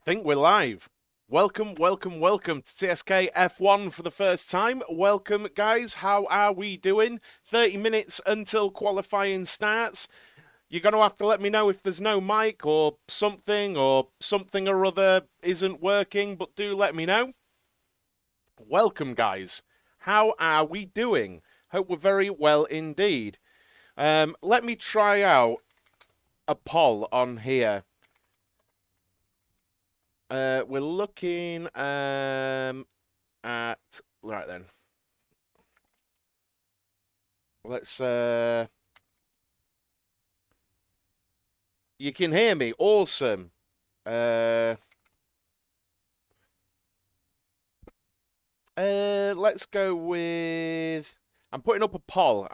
Think we're live. Welcome to TSK F1 for the first time. Welcome, guys. How are we doing? 30 minutes until qualifying starts. You're going to have to let me know if there's no mic or something or other isn't working, but do let me know. Welcome, guys. How are we doing? Hope we're very well indeed. Let me try out a poll on here. We're looking at right then. Let's you can hear me. Awesome. Let's go with I'm putting up a poll.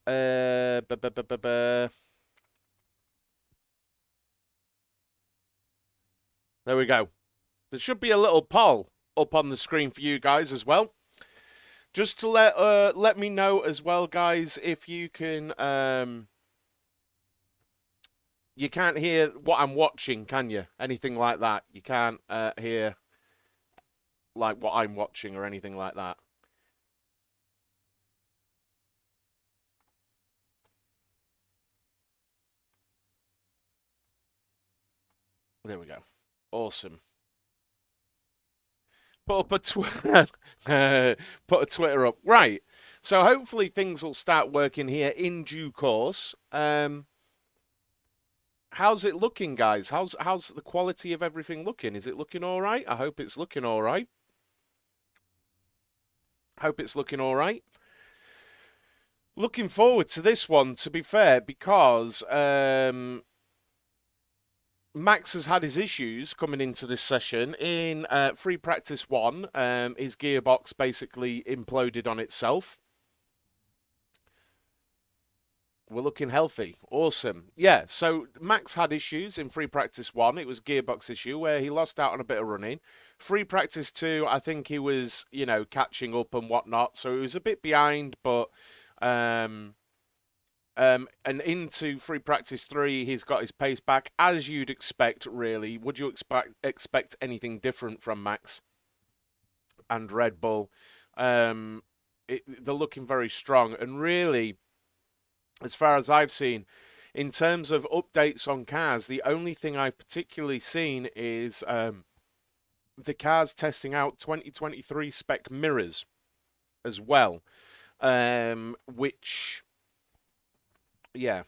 Uh, bu- bu- bu- bu- bu- There we go. There should be a little poll up on the screen for you guys as well. Just to let me know as well, guys, if you can you can't hear what I'm watching, can you? Anything like that. You can't hear like what I'm watching or anything like that. There we go. Awesome. Put up a put a Twitter up. Right. So hopefully things will start working here in due course. How's it looking, guys? How's the quality of everything looking? Is it looking all right? I hope it's looking all right. Hope it's looking all right. Looking forward to this one, to be fair, because Max has had his issues coming into this session. In free practice one, his gearbox basically imploded on itself. We're looking healthy. Awesome. Yeah, so Max had issues in free practice one. It was gearbox issue where he lost out on a bit of running. Free practice two, I think he was, catching up and whatnot. So he was a bit behind, but and into free practice three, he's got his pace back, as you'd expect, really. Would you expect anything different from Max and Red Bull? They're looking very strong, and really, as far as I've seen, in terms of updates on cars, the only thing I've particularly seen is the cars testing out 2023 spec mirrors as well, which, yeah,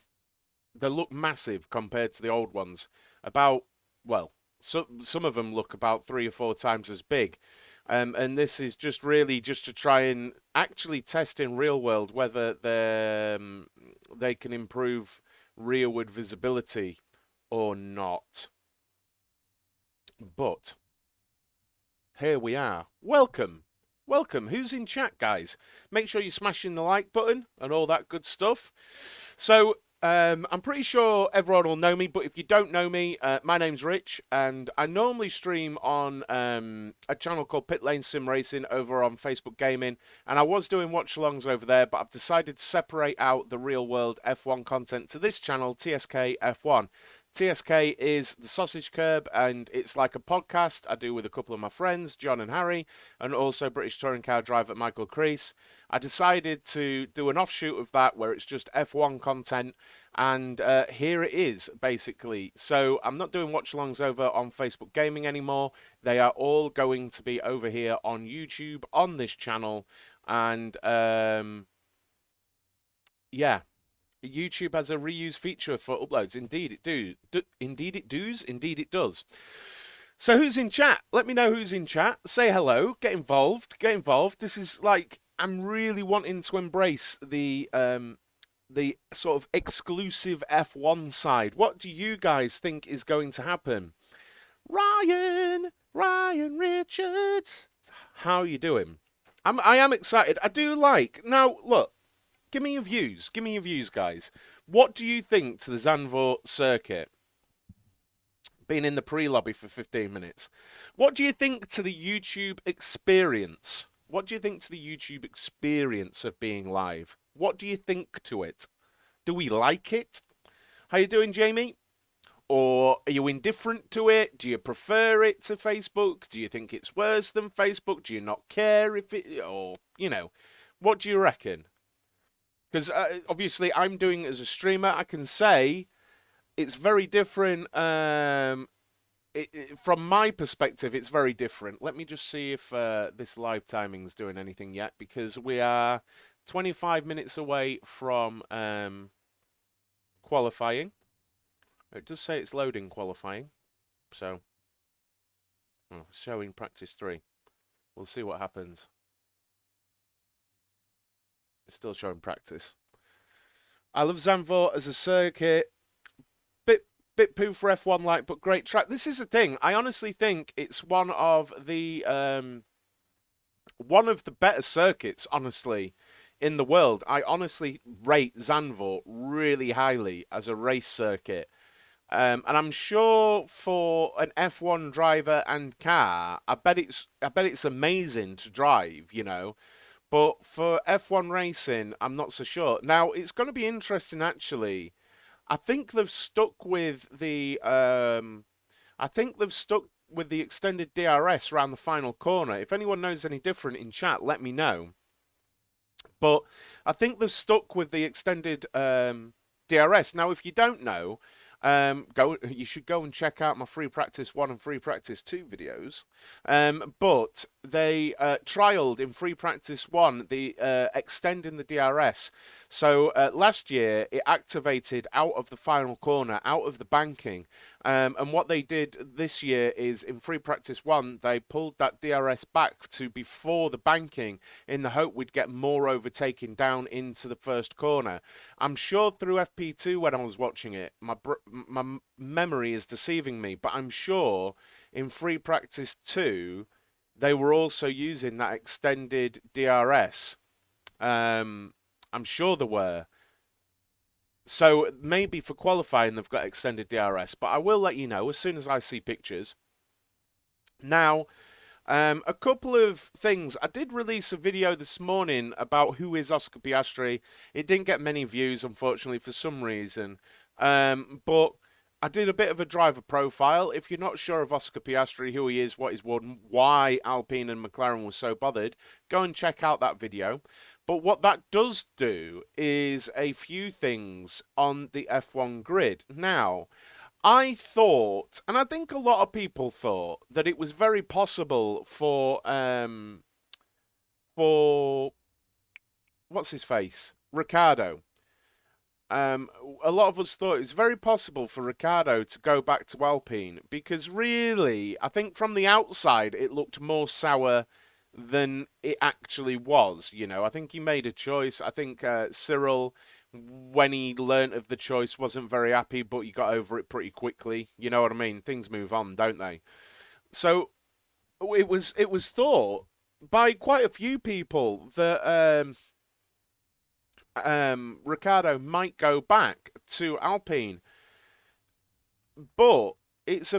they look massive compared to the old ones. Some of them look about 3 or 4 times as big. And this is just really just to try and actually test in real world whether they can improve rearward visibility or not. But here we are. Welcome. Welcome. Who's in chat, guys? Make sure you're smashing the like button and all that good stuff. So, I'm pretty sure everyone will know me, but if you don't know me, my name's Rich, and I normally stream on a channel called Pit Lane Sim Racing over on Facebook Gaming, and I was doing watch-alongs over there, but I've decided to separate out the real-world F1 content to this channel, TSK F1. TSK is the Sausage Curb, and it's like a podcast I do with a couple of my friends, John and Harry, and also British touring car driver Michael Crease. I decided to do an offshoot of that where it's just F1 content, and here it is, basically. So I'm not doing watch-alongs over on Facebook Gaming anymore. They are all going to be over here on YouTube on this channel, and yeah. YouTube has a reuse feature for uploads. Indeed, Indeed, it does. So who's in chat? Let me know who's in chat. Say hello. Get involved. Get involved. This is like I'm really wanting to embrace the sort of exclusive F1 side. What do you guys think is going to happen? Ryan Richards. How are you doing? I am excited. I do like. Now, look. Give me your views. Give me your views, guys. What do you think to the Zandvoort circuit? Being in the pre-lobby for 15 minutes. What do you think to the YouTube experience? What do you think to the YouTube experience of being live? What do you think to it? Do we like it? How you doing, Jamie? Or are you indifferent to it? Do you prefer it to Facebook? Do you think it's worse than Facebook? Do you not care if it, or, what do you reckon? Because obviously I'm doing it as a streamer. I can say it's very different. From my perspective, it's very different. Let me just see if this live timing is doing anything yet, because we are 25 minutes away from qualifying. It does say it's loading qualifying, so showing practice 3. We'll see what happens. It's still showing practice. I love Zandvoort as a circuit. Bit poo for F1 like, but great track. This is the thing. I honestly think it's one of the better circuits, honestly, in the world. I honestly rate Zandvoort really highly as a race circuit. And I'm sure for an F1 driver and car, I bet it's amazing to drive, But for F1 racing, I'm not so sure. Now, it's going to be interesting, actually. I think they've stuck with the extended DRS around the final corner. If anyone knows any different in chat, let me know. But I think they've stuck with the extended DRS. Now, if you don't know, you should go and check out my free practice 1 and free practice 2 videos. But they trialed in free practice 1 the extending the DRS. So last year it activated out of the final corner, out of the banking. And what they did this year is in free practice 1 they pulled that DRS back to before the banking in the hope we'd get more overtaking down into the first corner. I'm sure through FP2 when I was watching it, my memory is deceiving me, but I'm sure in free practice 2 they were also using that extended DRS. I'm sure there were. So maybe for qualifying they've got extended DRS, but I will let you know as soon as I see pictures. Now, a couple of things. I did release a video this morning about who is Oscar Piastri. It didn't get many views, unfortunately, for some reason. But I did a bit of a driver profile. If you're not sure of Oscar Piastri, who he is, what he's won, why Alpine and McLaren were so bothered, go and check out that video. But what that does do is a few things on the F1 grid. Now, I thought, and I think a lot of people thought, that it was very possible for what's his face? Ricciardo. A lot of us thought it was very possible for Ricciardo to go back to Alpine because really, I think from the outside it looked more sour than it actually was. I think he made a choice. I think Cyril, when he learnt of the choice, wasn't very happy, but he got over it pretty quickly. You know what I mean? Things move on, don't they? So it was thought by quite a few people that Ricciardo might go back to Alpine, but it's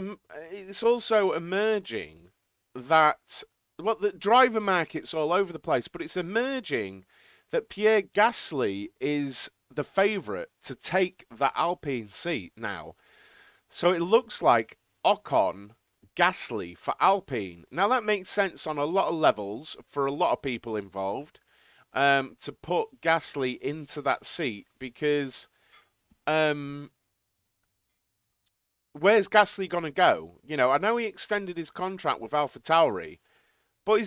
also emerging that the driver market's all over the place, but it's emerging that Pierre Gasly is the favourite to take the Alpine seat now. So it looks like Ocon, Gasly for Alpine. Now that makes sense on a lot of levels for a lot of people involved. To put Gasly into that seat because where's Gasly going to go? I know he extended his contract with AlphaTauri, but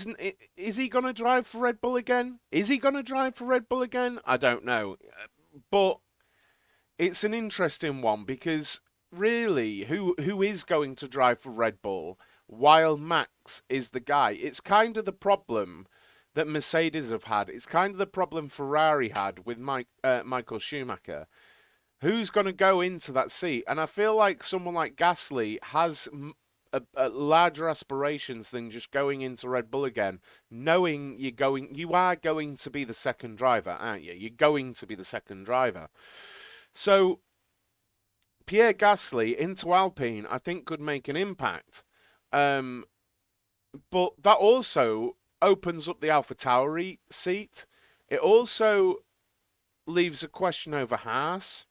is he going to drive for Red Bull again? Is he going to drive for Red Bull again? I don't know. But it's an interesting one because really, who is going to drive for Red Bull while Max is the guy? It's kind of the problem that Mercedes have had. It's kind of the problem Ferrari had with Michael Schumacher. Who's going to go into that seat? And I feel like someone like Gasly has a larger aspirations than just going into Red Bull again, knowing you are going to be the second driver, aren't you? You're going to be the second driver. So Pierre Gasly into Alpine, I think, could make an impact. But that also opens up the AlphaTauri seat. It also leaves a question over Haas.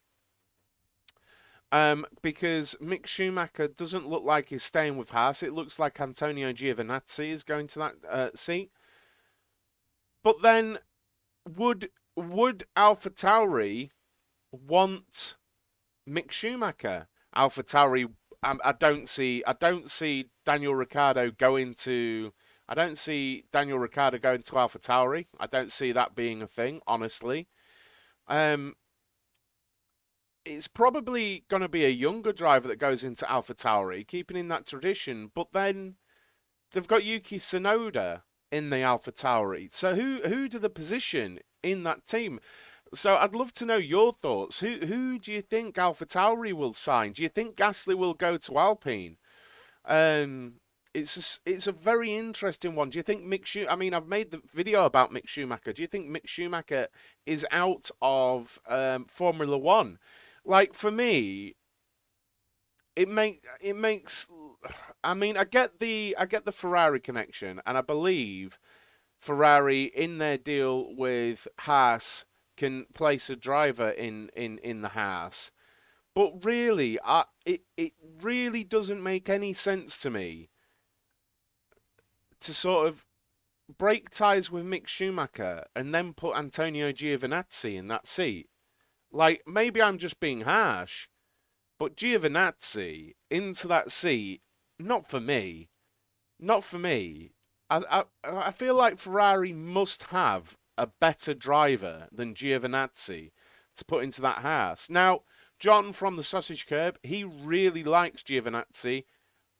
Because Mick Schumacher doesn't look like he's staying with Haas. It looks like Antonio Giovinazzi is going to that seat. But then, would AlphaTauri want Mick Schumacher? AlphaTauri, I don't see Daniel Ricciardo going to. I don't see Daniel Ricciardo going to AlphaTauri. I don't see that being a thing, honestly. Um, it's probably going to be a younger driver that goes into AlphaTauri, keeping in that tradition. But then they've got Yuki Tsunoda in the AlphaTauri. So who do the position in that team? So I'd love to know your thoughts. Who do you think AlphaTauri will sign? Do you think Gasly will go to Alpine? Um, it's a very interesting one. Do you think Mick Schumacher? I mean, I've made the video about Mick Schumacher. Do you think Mick Schumacher is out of Formula One? Like for me, it makes. I mean, I get the Ferrari connection, and I believe Ferrari in their deal with Haas can place a driver in the Haas. But really, it really doesn't make any sense to me to sort of break ties with Mick Schumacher and then put Antonio Giovinazzi in that seat. Like maybe I'm just being harsh, but Giovinazzi into that seat, not for me. Not for me. I feel like Ferrari must have a better driver than Giovinazzi to put into that house. Now, John from the Sausage Curb, he really likes Giovinazzi.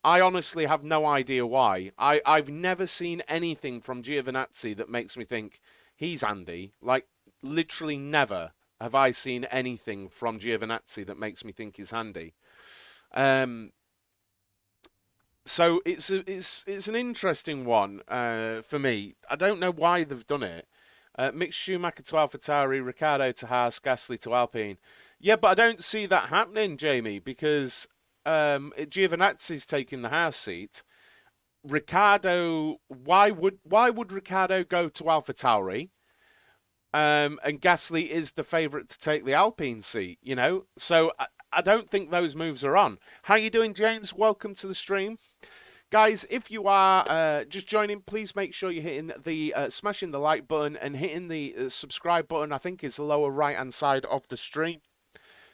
I honestly have no idea why. I've never seen anything from Giovinazzi that makes me think he's Andy. Like, literally never have I seen anything from Giovinazzi that makes me think he's handy. Um, so it's an interesting one for me. I don't know why they've done it. Mick Schumacher to AlphaTauri, Ricciardo to Haas, Gasly to Alpine. Yeah, but I don't see that happening, Jamie, because Giovinazzi's taking the Haas seat. Ricciardo, why would Ricciardo go to AlphaTauri? And Gasly is the favourite to take the Alpine seat, you know. So I don't think those moves are on. How you doing, James? Welcome to the stream. Guys, if you are just joining, please make sure you're hitting the smashing the like button and hitting the subscribe button. I think is the lower right hand side of the stream.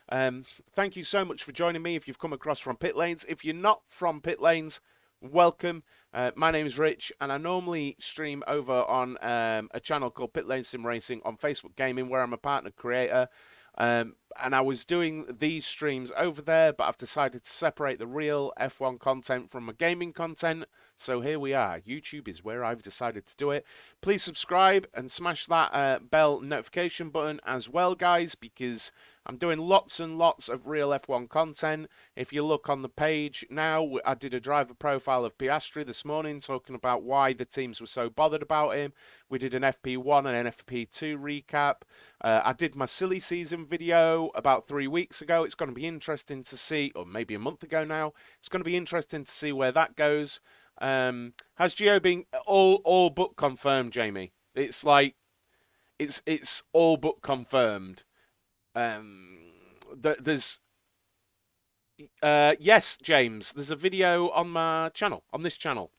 Thank you so much for joining me. If you've come across from pit lanes, if you're not from pit lanes, welcome. My name is Rich, and I normally stream over on a channel called Pit Lane Sim Racing on Facebook Gaming, where I'm a partner creator. And I was doing these streams over there, but I've decided to separate the real F1 content from my gaming content. So here we are. YouTube is where I've decided to do it. Please subscribe and smash that bell notification button as well, guys, because I'm doing lots and lots of real F1 content. If you look on the page now, I did a driver profile of Piastri this morning talking about why the teams were so bothered about him. We did an FP1 and an FP2 recap. I did my silly season video about 3 weeks ago. It's going to be interesting to see, or maybe a month ago now. It's going to be interesting to see where that goes. Has Gio been all but confirmed, Jamie? It's like it's all but confirmed. There's yes, James. There's a video on my channel, on this channel.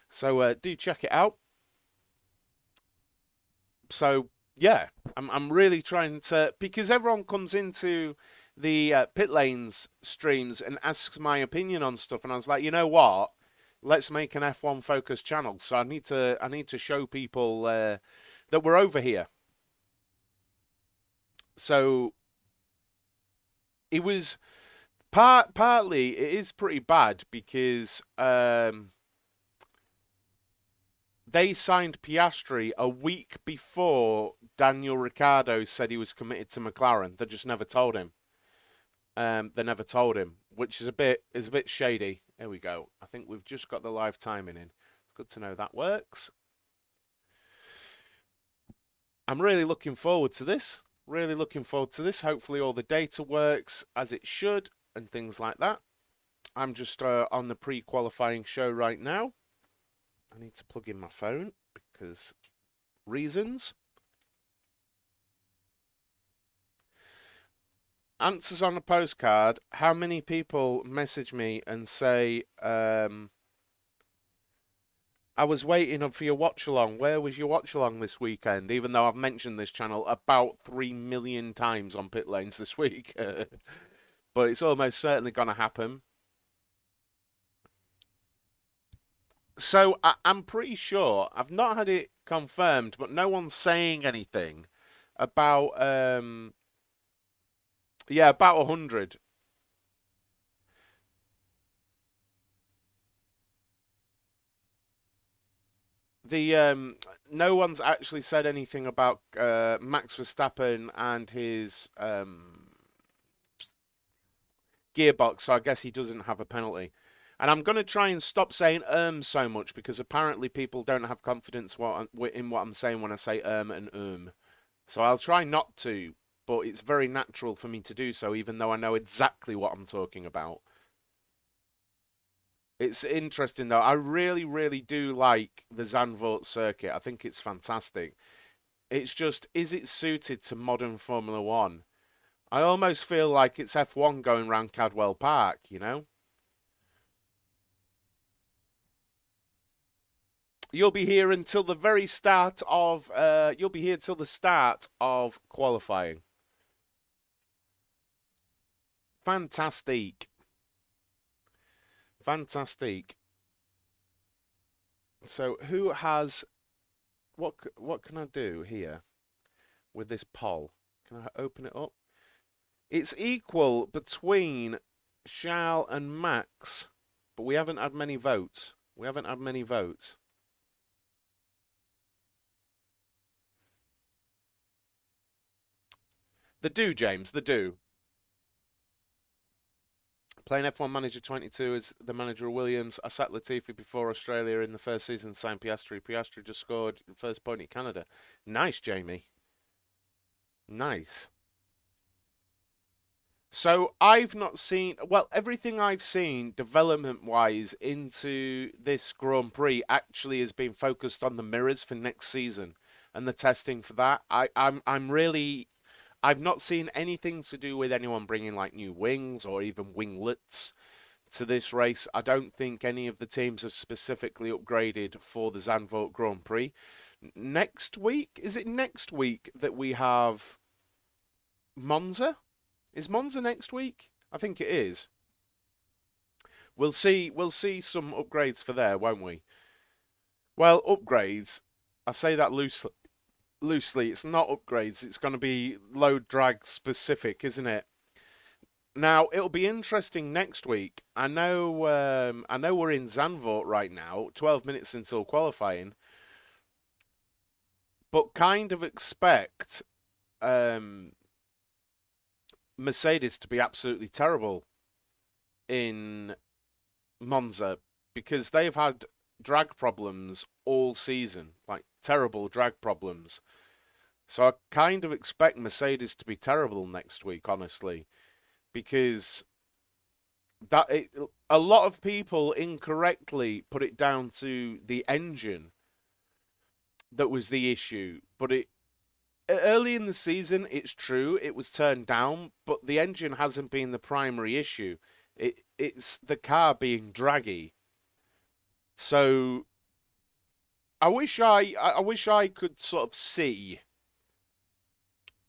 So do check it out. So yeah, I'm really trying to, because everyone comes into the pit lanes streams and asks my opinion on stuff, and I was like, you know what? Let's make an F1 focused channel. So I need to show people that we're over here. So it was partly it is pretty bad because they signed Piastri a week before Daniel Ricciardo said he was committed to McLaren. They just never told him. They never told him, which is a bit shady. There we go. I think we've just got the live timing in. Good to know that works. I'm really looking forward to this. Really looking forward to this. Hopefully all the data works as it should and things like that. I'm just on the pre-qualifying show right now. I need to plug in my phone because reasons. answers on a postcard. How many people message me and say, I was waiting for your watch along. Where was your watch along this weekend? Even though I've mentioned this channel about 3 million times on pit lanes this week. But it's almost certainly going to happen. So I'm pretty sure, I've not had it confirmed, but no one's saying anything about, yeah, about 100. The No one's actually said anything about Max Verstappen and his gearbox, so I guess he doesn't have a penalty. And I'm going to try and stop saying so much because apparently people don't have confidence in what I'm saying when I say and So I'll try not to, but it's very natural for me to do so, even though I know exactly what I'm talking about. It's interesting though. I really, really do like the Zandvoort circuit. I think it's fantastic. It's just, is it suited to modern Formula One? I almost feel like it's F1 going round Cadwell Park, you know? You'll be here until the very start of you'll be here till the start of qualifying. Fantastic. Fantastic. So who has what can I do here with this poll? Can I open it up? It's equal between Charles and Max, but we haven't had many votes. We haven't had many votes. The do, James, the do. Playing F1 Manager 22 as the manager of Williams. I sat Latifi before Australia in the first season, signed Piastri. Piastri just scored the first point in Canada. Nice, Jamie. Nice. So I've not seen, well, everything I've seen development-wise into this Grand Prix actually has been focused on the mirrors for next season and the testing for that. I'm really, I've not seen anything to do with anyone bringing like new wings or even winglets to this race. I don't think any of the teams have specifically upgraded for the Zandvoort Grand Prix. Next week, is it next week that we have Monza? Is Monza next week? I think it is. We'll see. We'll see some upgrades for there, won't we? Well, upgrades. I say that loosely. Loosely, it's not upgrades. It's going to be load drag specific, isn't it? Now it'll be interesting next week. I know we're in Zandvoort right now, 12 minutes until qualifying, but kind of expect um, Mercedes to be absolutely terrible in Monza because they've had drag problems all season, like terrible drag problems. So I kind of expect Mercedes to be terrible next week, honestly, because a lot of people incorrectly put it down to the engine that was the issue, but it early in the season, it's true, it was turned down, but the engine hasn't been the primary issue. It's the car being draggy. So I wish I could sort of see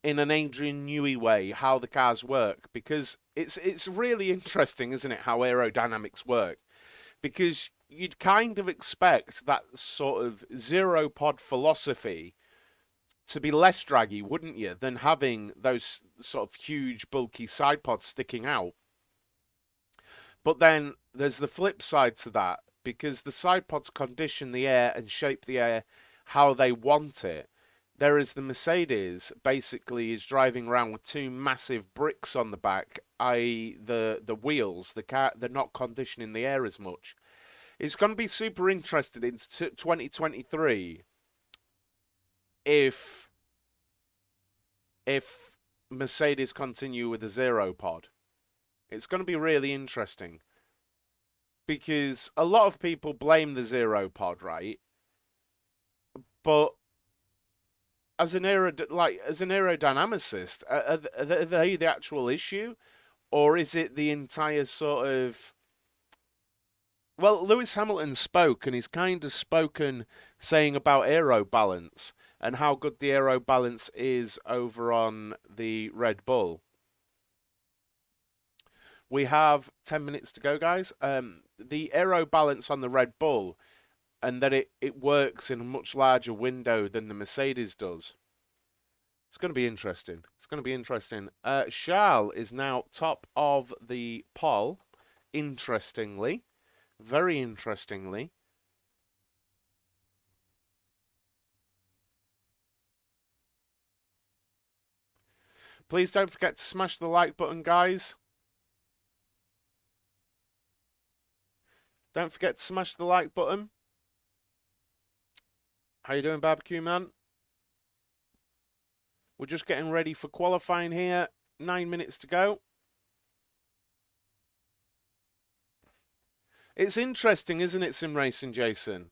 in an Adrian Newey way how the cars work because it's really interesting, isn't it, how aerodynamics work? Because you'd kind of expect that sort of zero pod philosophy to be less draggy, wouldn't you, than having those sort of huge, bulky side pods sticking out. But then there's the flip side to that because the side pods condition the air and shape the air how they want it. Whereas the Mercedes basically is driving around with two massive bricks on the back, i.e. the wheels, the car, they're not conditioning the air as much. It's going to be super interesting in 2023 if if Mercedes continue with the zero pod. It's going to be really interesting because a lot of people blame the zero pod, right? But as an aerodynamicist, are they the actual issue, or is it the entire sort of? Well, Lewis Hamilton spoke, and he's kind of spoken saying about aero balance and how good the aero balance is over on the Red Bull. We have 10 minutes to go, guys. The aero balance on the Red Bull, and that it works in a much larger window than the Mercedes does. It's going to be interesting. It's going to be interesting. Charles is now top of the poll, interestingly. Very interestingly. Please don't forget to smash the like button, guys. Don't forget to smash the like button. How you doing, Barbecue Man? We're just getting ready for qualifying here. 9 minutes to go. It's interesting, isn't it, Sim Racing, Jason?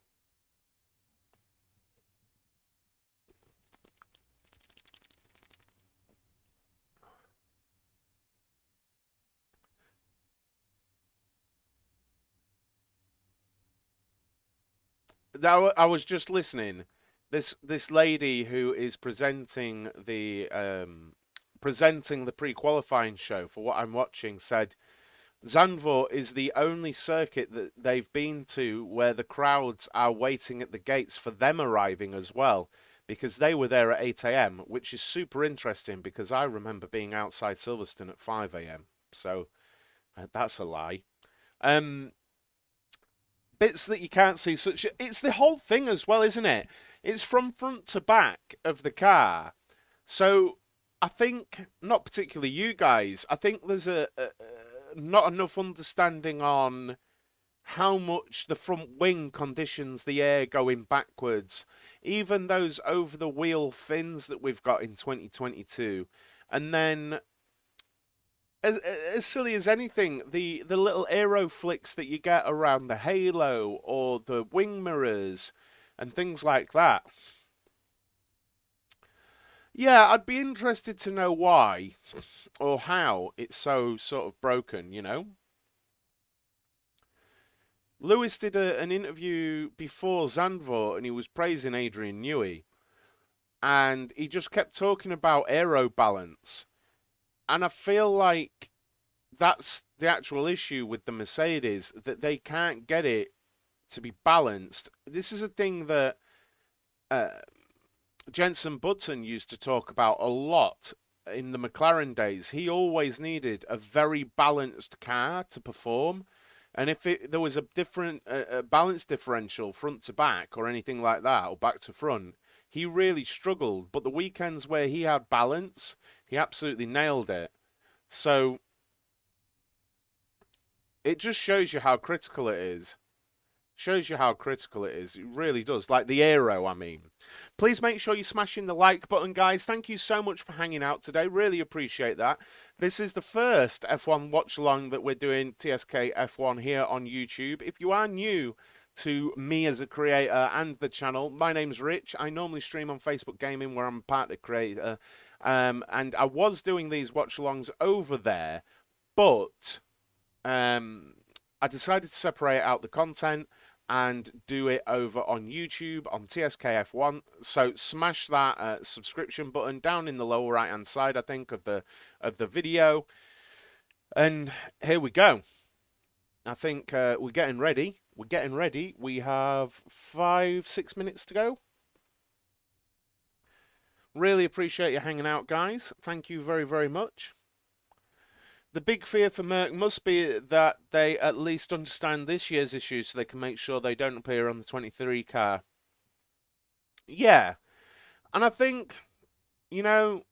I was just listening. This lady who is presenting the pre-qualifying show for what I'm watching said Zandvoort is the only circuit that they've been to where the crowds are waiting at the gates for them arriving as well, because they were there at 8 a.m., which is super interesting because I remember being outside Silverstone at 5 a.m. So that's a lie. Bits that you can't see, it's the whole thing as well, isn't it? It's from front to back of the car. So I think, not particularly you guys, I think there's a not enough understanding on how much the front wing conditions the air going backwards. Even those over the wheel fins that we've got in 2022. And then as silly as anything, the little aero flicks that you get around the halo or the wing mirrors and things like that. Yeah, I'd be interested to know why or how it's so sort of broken, you know? Lewis did an interview before Zandvoort and he was praising Adrian Newey. And he just kept talking about aero balance. And I feel like that's the actual issue with the Mercedes, that they can't get it to be balanced. This is a thing that Jenson Button used to talk about a lot in the McLaren days. He always needed a very balanced car to perform. And if there was a different balance differential front to back or anything like that, or back to front, he really struggled. But the weekends where he had balance, he absolutely nailed it. So it just shows you how critical it is. Shows you how critical it is. It really does. Like the aero, I mean. Please make sure you're smashing the like button, guys. Thank you so much for hanging out today. Really appreciate that. This is the first F1 watch along that we're doing TSK F1 here on YouTube. If you are new to me as a creator and the channel, my name's Rich. I normally stream on Facebook Gaming where I'm part of the creator. And I was doing these watch alongs over there, but I decided to separate out the content and do it over on YouTube on TSK F1. So smash that subscription button down in the lower right hand side, I think, of the video. And here we go. I think we're getting ready. We're getting ready. We have 5-6 minutes to go. Really appreciate you hanging out, guys. Thank you very, very much. The big fear for Merck must be that they at least understand this year's issues so they can make sure they don't appear on the 23 car. Yeah. And I think, you know,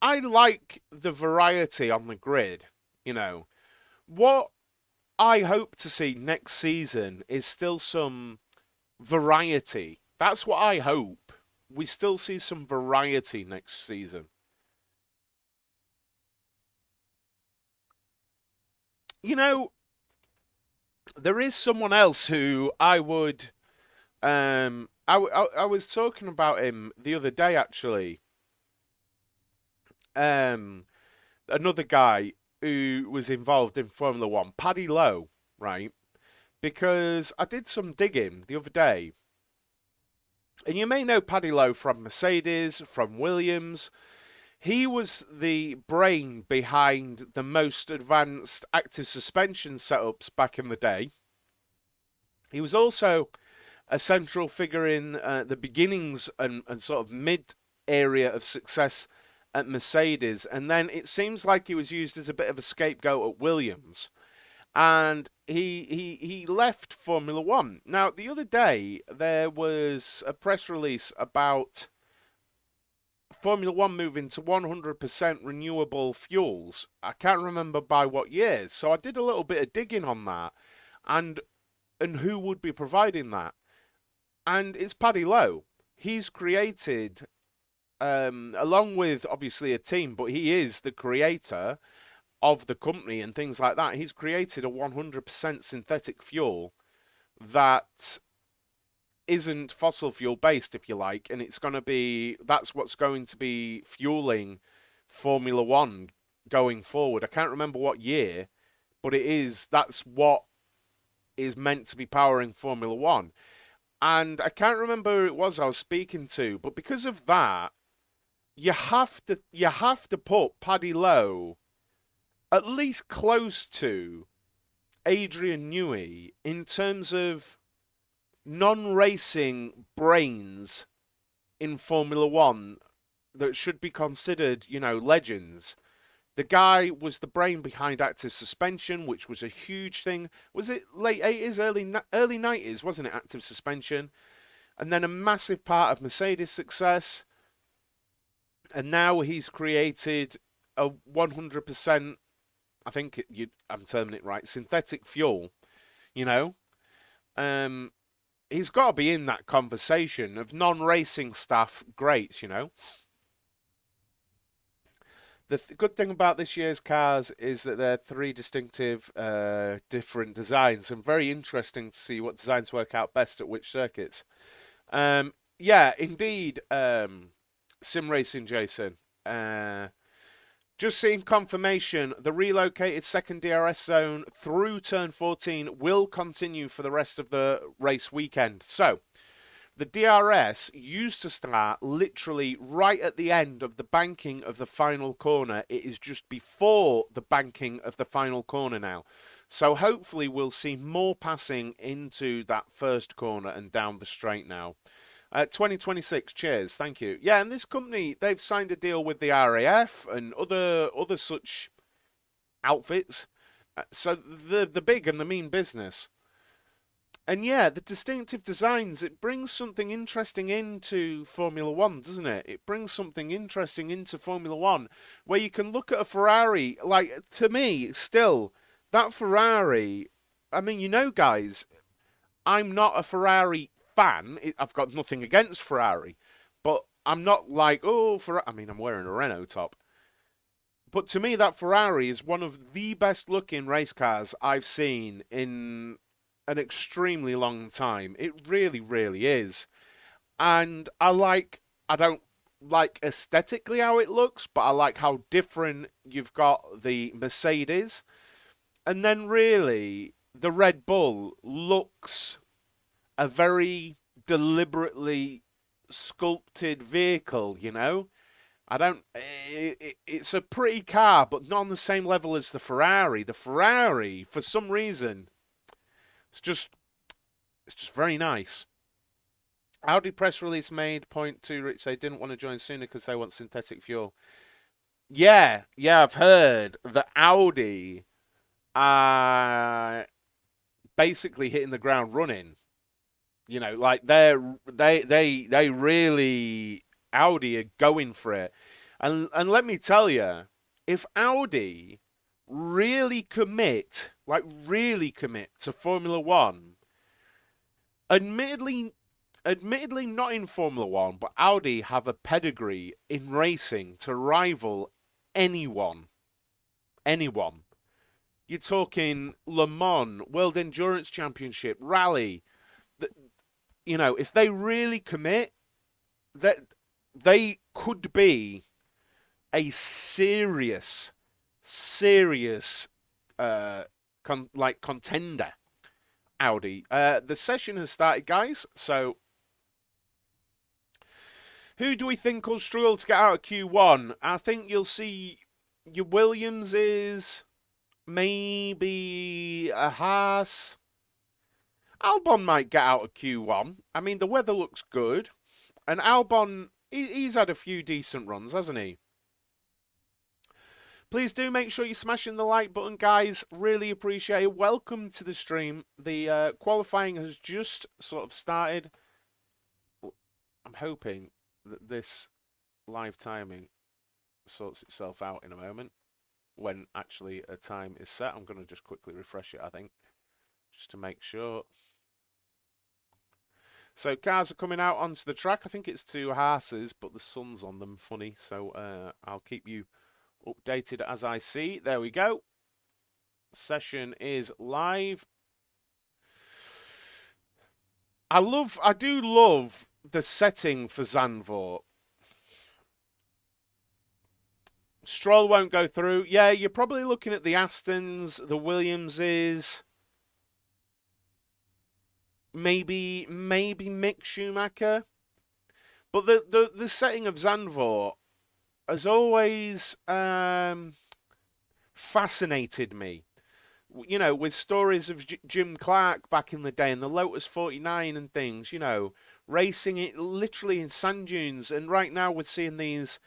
I like the variety on the grid, you know. What I hope to see next season is still some variety. That's what I hope. We still see some variety next season. You know, there is someone else who I would I was talking about him the other day, actually. Um, Another guy who was involved in Formula One, Paddy Lowe, right? Because I did some digging the other day, and you may know Paddy Lowe from Mercedes, from Williams. He was the brain behind the most advanced active suspension setups back in the day. He was also a central figure in the beginnings and sort of mid area of success at Mercedes, and then it seems like he was used as a bit of a scapegoat at Williams, and he left Formula One. Now, the other day there was a press release about Formula One moving to 100% renewable fuels. I can't remember by what years, so I did a little bit of digging on that, and who would be providing that. And it's Paddy Lowe. He's created, along with obviously a team, but he is the creator of the company and things like that. He's created a 100% synthetic fuel that isn't fossil fuel based, if you like, and that's what's going to be fueling Formula One going forward. I can't remember what year, but that's what is meant to be powering Formula One. And I can't remember who it was I was speaking to, but because of that, you have to put Paddy Lowe at least close to Adrian Newey in terms of non-racing brains in Formula One that should be considered, legends. The guy was the brain behind active suspension, which was a huge thing. Was it late 80s, early 90s, wasn't it, active suspension? And then a massive part of Mercedes' success. And now he's created a 100%, I'm terming it right, synthetic fuel, you know? He's got to be in that conversation of non-racing staff greats. The good thing about this year's cars is that they're three distinctive, different designs, and very interesting to see what designs work out best at which circuits. Yeah, indeed, sim racing, Jason. Just seeing confirmation, the relocated second DRS zone through turn 14 will continue for the rest of the race weekend. So, the DRS used to start literally right at the end of the banking of the final corner. It is just before the banking of the final corner now. So hopefully we'll see more passing into that first corner and down the straight now. 2026, cheers, thank you. Yeah, and this company, they've signed a deal with the RAF and other such outfits. So the big and the mean business. And yeah, the distinctive designs, it brings something interesting into Formula One, doesn't it? It brings something interesting into Formula One, where you can look at a Ferrari, like, to me, still, that Ferrari, I mean, guys, I'm not a Ferrari fan. I've got nothing against Ferrari, but I'm not like, oh, I mean, I'm wearing a Renault top. But to me, that Ferrari is one of the best looking race cars I've seen in an extremely long time. It really, really is. And I don't like aesthetically how it looks, but I like how different you've got the Mercedes. And then really, the Red Bull looks a very deliberately sculpted vehicle, I don't. It's a pretty car, but not on the same level as the Ferrari. The Ferrari, for some reason, it's just very nice. Audi press release made point to Rich they didn't want to join sooner because they want synthetic fuel. Yeah, I've heard that Audi are basically hitting the ground running. Like they really Audi are going for it. And let me tell you, if Audi really commit to Formula One, admittedly not in Formula One, but Audi have a pedigree in racing to rival anyone. You're talking Le Mans, World Endurance Championship, Rally. you know, if they really commit, that they could be a serious contender. Audi. The session has started, guys. So, who do we think will struggle to get out of Q1? I think you'll see your Williamses, maybe a Haas. Albon might get out of Q1. I mean, the weather looks good. And Albon, he's had a few decent runs, hasn't he? Please do make sure you're smashing the like button, guys. Really appreciate it. Welcome to the stream. The qualifying has just sort of started. I'm hoping that this live timing sorts itself out in a moment when actually a time is set. I'm going to just quickly refresh it, I think, just to make sure. So cars are coming out onto the track. I think it's two Haas's, but the sun's on them, funny. So I'll keep you updated as I see. There we go. Session is live. I do love the setting for Zandvoort. Stroll won't go through. Yeah, you're probably looking at the Astons, the Williamses, maybe Mick Schumacher. But the setting of Zandvoort has always fascinated me. You know, with stories of Jim Clark back in the day and the Lotus 49 and things, you know, racing it literally in sand dunes. And right now we're seeing these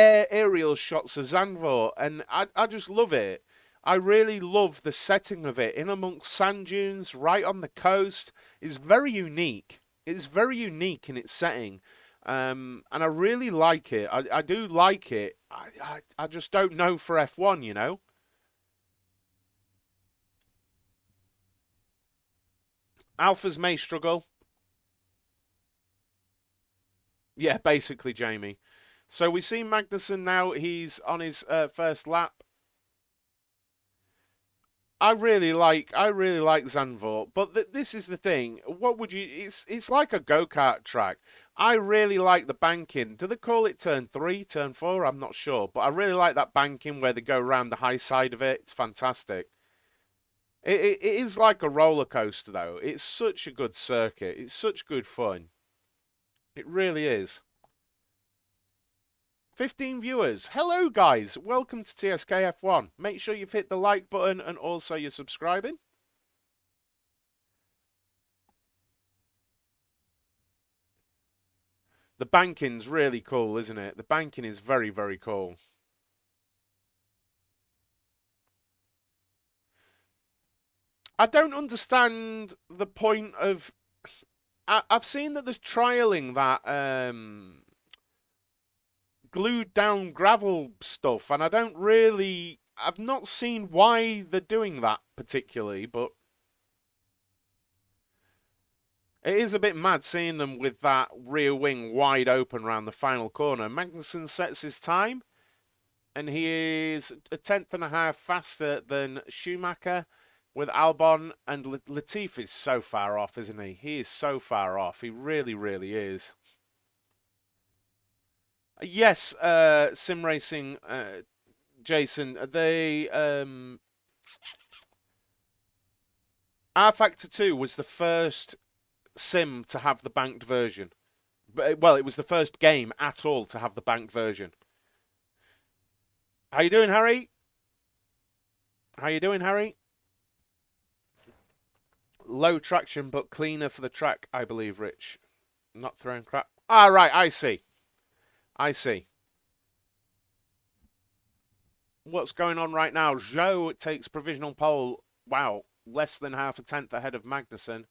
aerial shots of Zandvoort, and I just love it. I really love the setting of it in amongst sand dunes, right on the coast. It's very unique. It's very unique in its setting. And I really like it. I do like it. I just don't know for F1, you know. Alphas may struggle. Yeah, basically, Jamie. So we see Magnussen now. He's on his first lap. I really like Zandvoort, but this is the thing. What would you? It's like a go-kart track. I really like the banking. Do they call it turn 3, turn 4? I'm not sure, but I really like that banking where they go around the high side of it. It's fantastic. It is like a roller coaster, though. It's such a good circuit. It's such good fun. It really is. 15 viewers. Hello, guys. Welcome to TSK F1. Make sure you've hit the like button and also you're subscribing. The banking's really cool, isn't it? The banking is very, very cool. I don't understand the point of... I've seen that there's trialing that glued down gravel stuff, and I've not seen why they're doing that particularly, but it is a bit mad seeing them with that rear wing wide open around the final corner. Magnussen sets his time, and he is a tenth and a half faster than Schumacher with Albon, and Latifi's so far off, isn't he? He is so far off. He really, really is. Yes, sim racing, Jason. They R Factor 2 was the first sim to have the banked version. Well, it was the first game at all to have the banked version. How you doing, Harry? How you doing, Harry? Low traction, but cleaner for the track, I believe, Rich. Not throwing crap. Ah, right, I see. I see. What's going on right now? Zhou takes provisional pole. Wow, less than half a tenth ahead of Magnussen.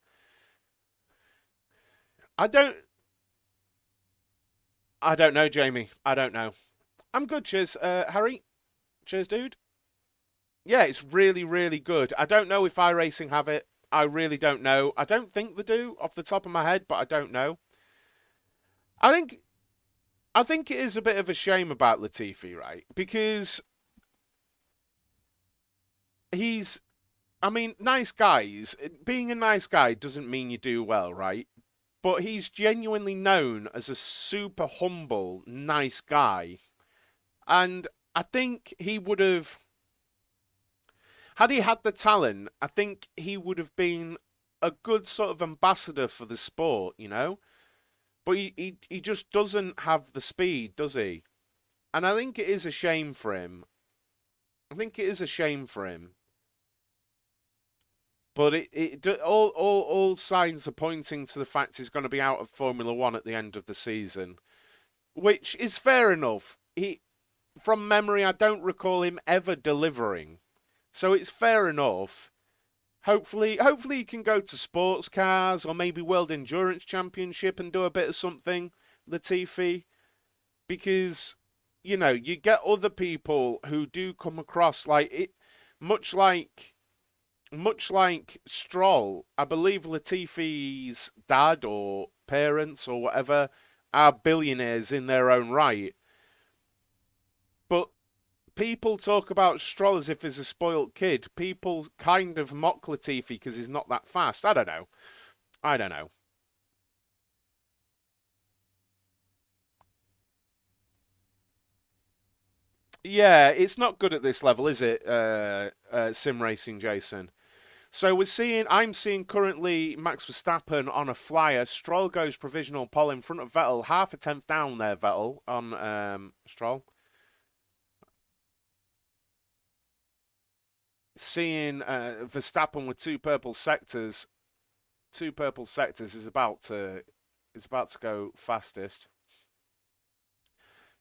I don't know, Jamie. I don't know. I'm good, cheers, Harry. Cheers, dude. Yeah, it's really, really good. I don't know if iRacing have it. I really don't know. I don't think they do off the top of my head, but I don't know. I think it is a bit of a shame about Latifi, right? Because he's I mean, nice guys. Being a nice guy doesn't mean you do well, right? But he's genuinely known as a super humble, nice guy. And I think he would have, had he had the talent, I think he would have been a good sort of ambassador for the sport, you know? But he just doesn't have the speed, does he? And I think it is a shame for him. I think it is a shame for him. But all signs are pointing to the fact he's going to be out of Formula One at the end of the season, which is fair enough. From memory, I don't recall him ever delivering, so it's fair enough. Hopefully he can go to sports cars or maybe World Endurance Championship and do a bit of something, Latifi, because you get other people who do come across like it, much like much like Stroll. I believe Latifi's dad or parents or whatever are billionaires in their own right, but people talk about Stroll as if he's a spoilt kid. People kind of mock Latifi because he's not that fast. I don't know. I don't know. Yeah, it's not good at this level, is it? Sim racing, Jason. So I'm seeing currently Max Verstappen on a flyer. Stroll goes provisional pole in front of Vettel, half a tenth down there. Vettel on Stroll. Seeing Verstappen with two purple sectors is about to go fastest.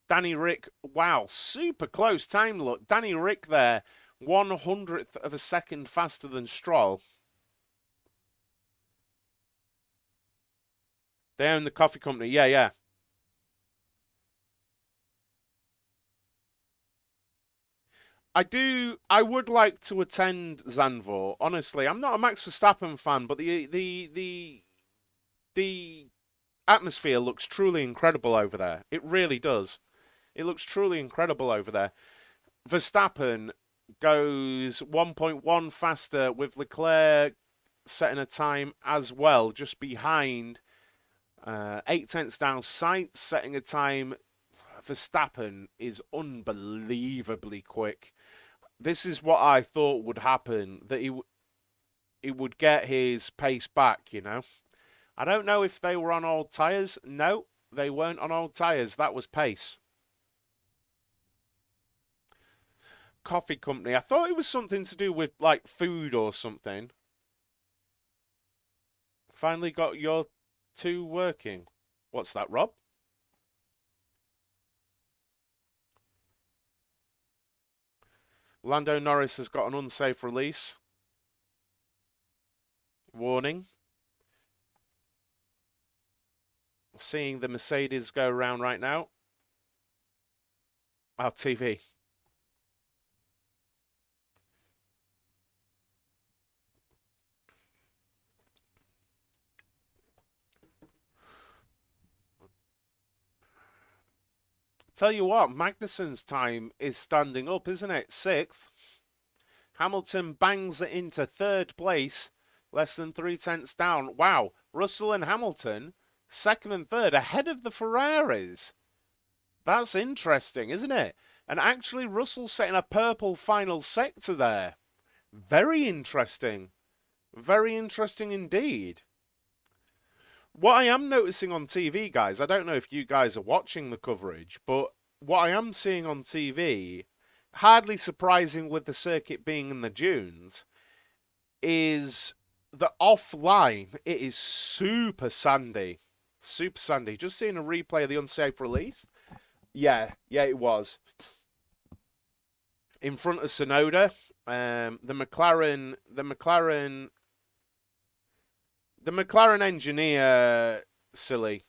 Danny Rick, wow, super close time look. Danny Rick there, 1/100th of a second faster than Stroll. They own the coffee company. Yeah, yeah. I would like to attend Zandvoort. Honestly, I'm not a Max Verstappen fan, but the atmosphere looks truly incredible over there. It really does. It looks truly incredible over there. Verstappen goes 1.1 faster with Leclerc setting a time as well, just behind. 8 tenths down, Sainz setting a time. Verstappen is unbelievably quick. This is what I thought would happen, that he would get his pace back, you know. I don't know if they were on old tyres. No, they weren't on old tyres. That was pace. Coffee company. I thought it was something to do with like food or something. Finally got your two working. What's that, Rob? Lando Norris has got an unsafe release. Warning. Seeing the Mercedes go around right now. Our TV. Tell you what, Magnussen's time is standing up, isn't it? Sixth. Hamilton bangs it into third place, less than 3 tenths down. Wow, Russell and Hamilton, second and third, ahead of the Ferraris. That's interesting, isn't it? And actually, Russell's setting a purple final sector there. Very interesting. Very interesting indeed. What I am noticing on TV, guys, I don't know if you guys are watching the coverage, but what I am seeing on TV, hardly surprising with the circuit being in the dunes, is that offline it is super sandy. Super sandy. Just seeing a replay of the unsafe release. Yeah, yeah, it was. In front of Sonoda, the McLaren engineer, silly.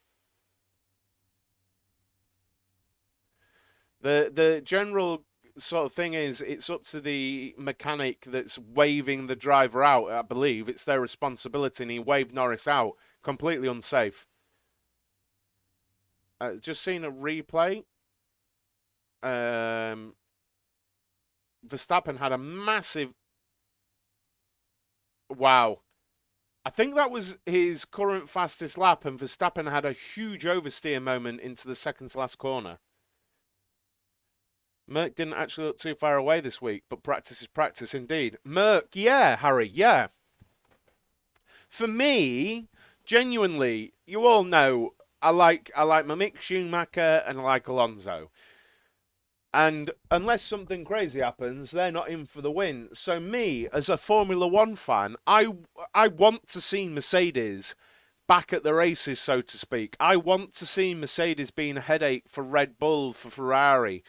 The general sort of thing is it's up to the mechanic that's waving the driver out. I believe it's their responsibility, and he waved Norris out, completely unsafe. Just seeing a replay. Um, Verstappen had a massive. Wow. I think that was his current fastest lap, and Verstappen had a huge oversteer moment into the second to last corner. Merck didn't actually look too far away this week, but practice is practice indeed. Merck, yeah, Harry, yeah. For me, genuinely, you all know I like my Mick Schumacher and I like Alonso. And unless something crazy happens, they're not in for the win. So me, as a Formula One fan, I want to see Mercedes back at the races, so to speak. I want to see Mercedes being a headache for Red Bull, for Ferrari,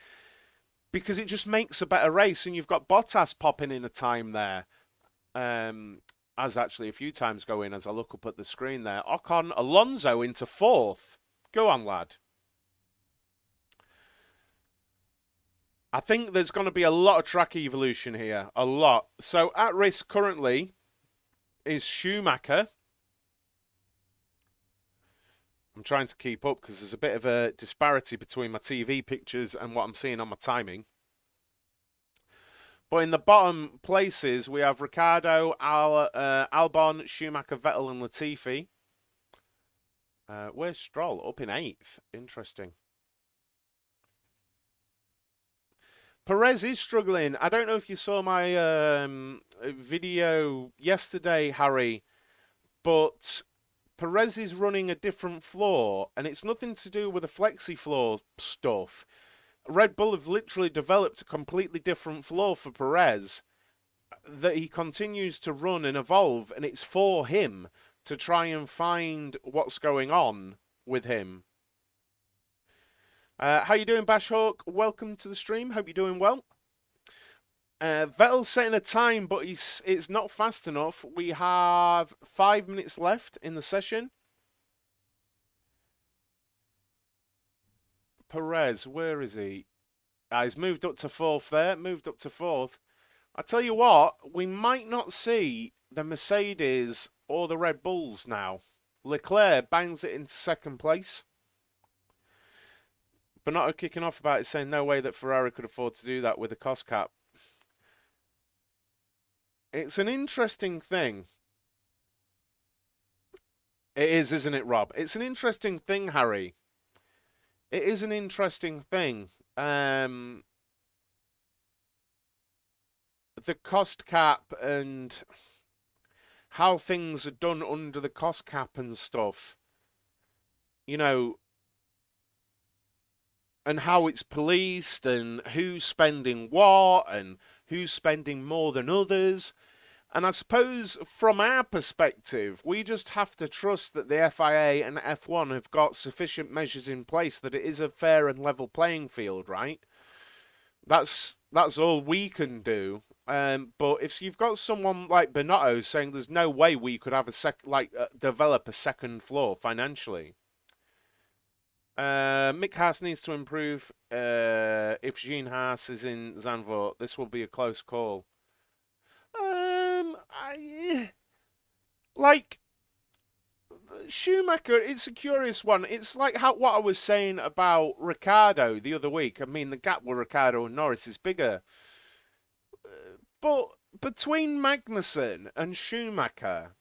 because it just makes a better race. And you've got Bottas popping in a time there. As actually a few times go in as I look up at the screen there. Ocon, Alonso into fourth. Go on, lad. I think there's going to be a lot of track evolution here. A lot. So at risk currently is Schumacher. I'm trying to keep up because there's a bit of a disparity between my TV pictures and what I'm seeing on my timing. But in the bottom places, we have Ricciardo, Albon, Schumacher, Vettel and Latifi. Where's Stroll? Up in 8th. Interesting. Perez is struggling. I don't know if you saw my video yesterday, Harry, but Perez is running a different floor, and it's nothing to do with the flexi floor stuff. Red Bull have literally developed a completely different floor for Perez that he continues to run and evolve, and it's for him to try and find what's going on with him. How you doing, Bashhawk? Welcome to the stream. Hope you're doing well. Vettel's setting a time, but it's not fast enough. We have 5 minutes left in the session. Perez, where is he? He's moved up to 4th there. Moved up to 4th. I tell you what, we might not see the Mercedes or the Red Bulls now. Leclerc bangs it into 2nd place. Bonotto kicking off about it, saying no way that Ferrari could afford to do that with the cost cap. It's an interesting thing. It is, isn't it, Rob? It's an interesting thing, Harry. It is an interesting thing. The cost cap and how things are done under the cost cap and stuff. You know, and how it's policed and who's spending what and who's spending more than others. And I suppose from our perspective, we just have to trust that the FIA and F1 have got sufficient measures in place that it is a fair and level playing field, right? That's all we can do. But if you've got someone like Bonotto saying there's no way we could have develop a second floor financially, Mick Haas needs to improve. If Jean Haas is in Zandvoort, this will be a close call. Like Schumacher, it's a curious one. It's like what I was saying about Ricciardo the other week. I mean, the gap with Ricciardo and Norris is bigger. But between Magnussen and Schumacher,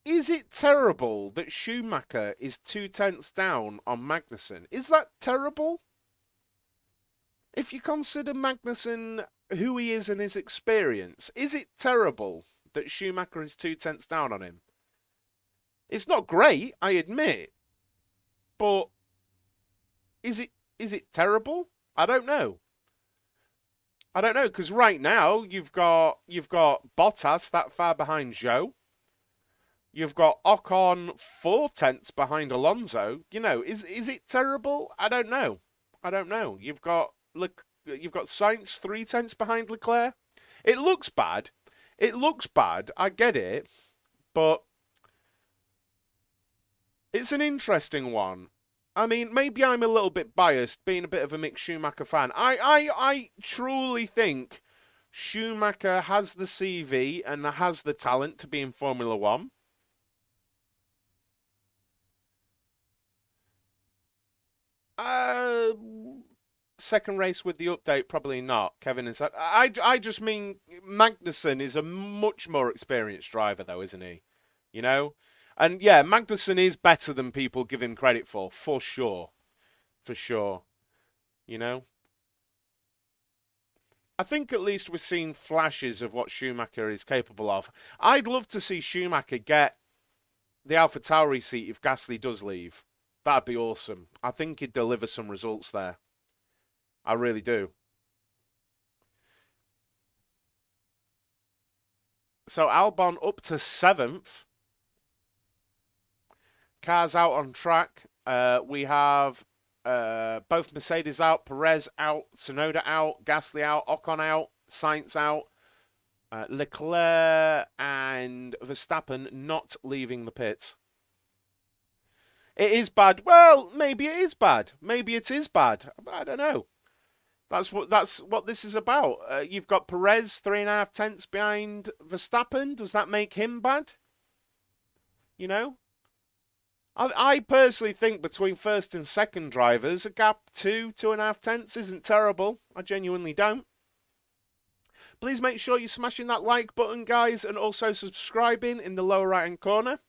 is it terrible that Schumacher is 2/10 down on Magnussen? Is that terrible? If you consider Magnussen who he is and his experience, is it terrible that Schumacher is 2/10 down on him? It's not great, I admit, but is it terrible? I don't know. I don't know, because right now you've got Bottas that far behind Zhou. You've got Ocon 4/10 behind Alonso. You know, is it terrible? I don't know. I don't know. You've got Sainz 3/10 behind Leclerc. It looks bad. It looks bad. I get it, but it's an interesting one. I mean, maybe I'm a little bit biased, being a bit of a Mick Schumacher fan. I truly think Schumacher has the CV and has the talent to be in Formula One. second race with the update, probably not. Kevin is that. I just mean Magnussen is a much more experienced driver, though, isn't he? You know, and yeah, Magnussen is better than people give him credit for sure, for sure. You know, I think at least we're seeing flashes of what Schumacher is capable of. I'd love to see Schumacher get the AlphaTauri seat if Gasly does leave. That'd be awesome. I think he'd deliver some results there. I really do. So Albon up to 7th. Cars out on track. We have both Mercedes out, Perez out, Tsunoda out, Gasly out, Ocon out, Sainz out, Leclerc and Verstappen not leaving the pits. It is bad. Well, maybe it is bad. Maybe it is bad. I don't know. That's what this is about. You've got Perez 3.5 tenths behind Verstappen. Does that make him bad? You know, I personally think between first and second drivers, a gap 2.5 tenths isn't terrible. I genuinely don't. Please make sure you're smashing that like button, guys, and also subscribing in the lower right-hand corner.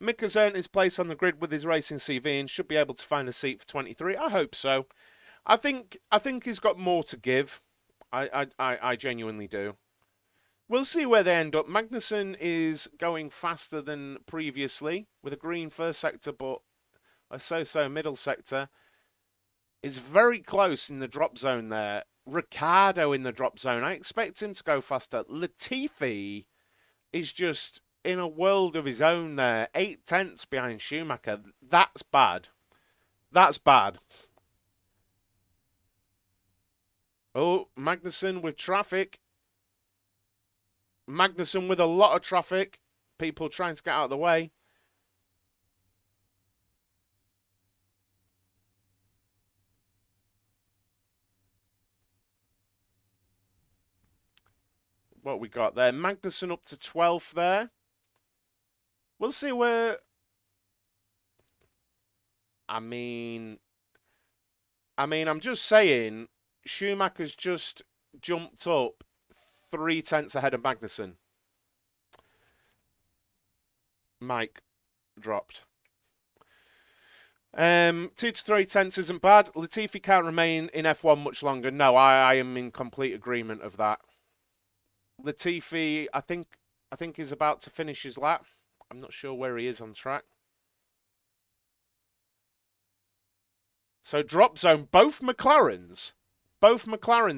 Mick has earned his place on the grid with his racing CV and should be able to find a seat for 23. I hope so. I think he's got more to give. I genuinely do. We'll see where they end up. Magnussen is going faster than previously with a green first sector, but a so-so middle sector. Is very close in the drop zone there. Ricciardo in the drop zone. I expect him to go faster. Latifi is just in a world of his own there. 8 tenths behind Schumacher. That's bad. That's bad. Oh, Magnussen with traffic. Magnussen with a lot of traffic. People trying to get out of the way. What we got there? Magnussen up to 12th there. We'll see where... I'm just saying, Schumacher's just jumped up 3 tenths ahead of Magnussen. Mike dropped. 2 to 3 tenths isn't bad. Latifi can't remain in F1 much longer. No, I am in complete agreement of that. Latifi, I think is about to finish his lap. I'm not sure where he is on track. So drop zone, both McLarens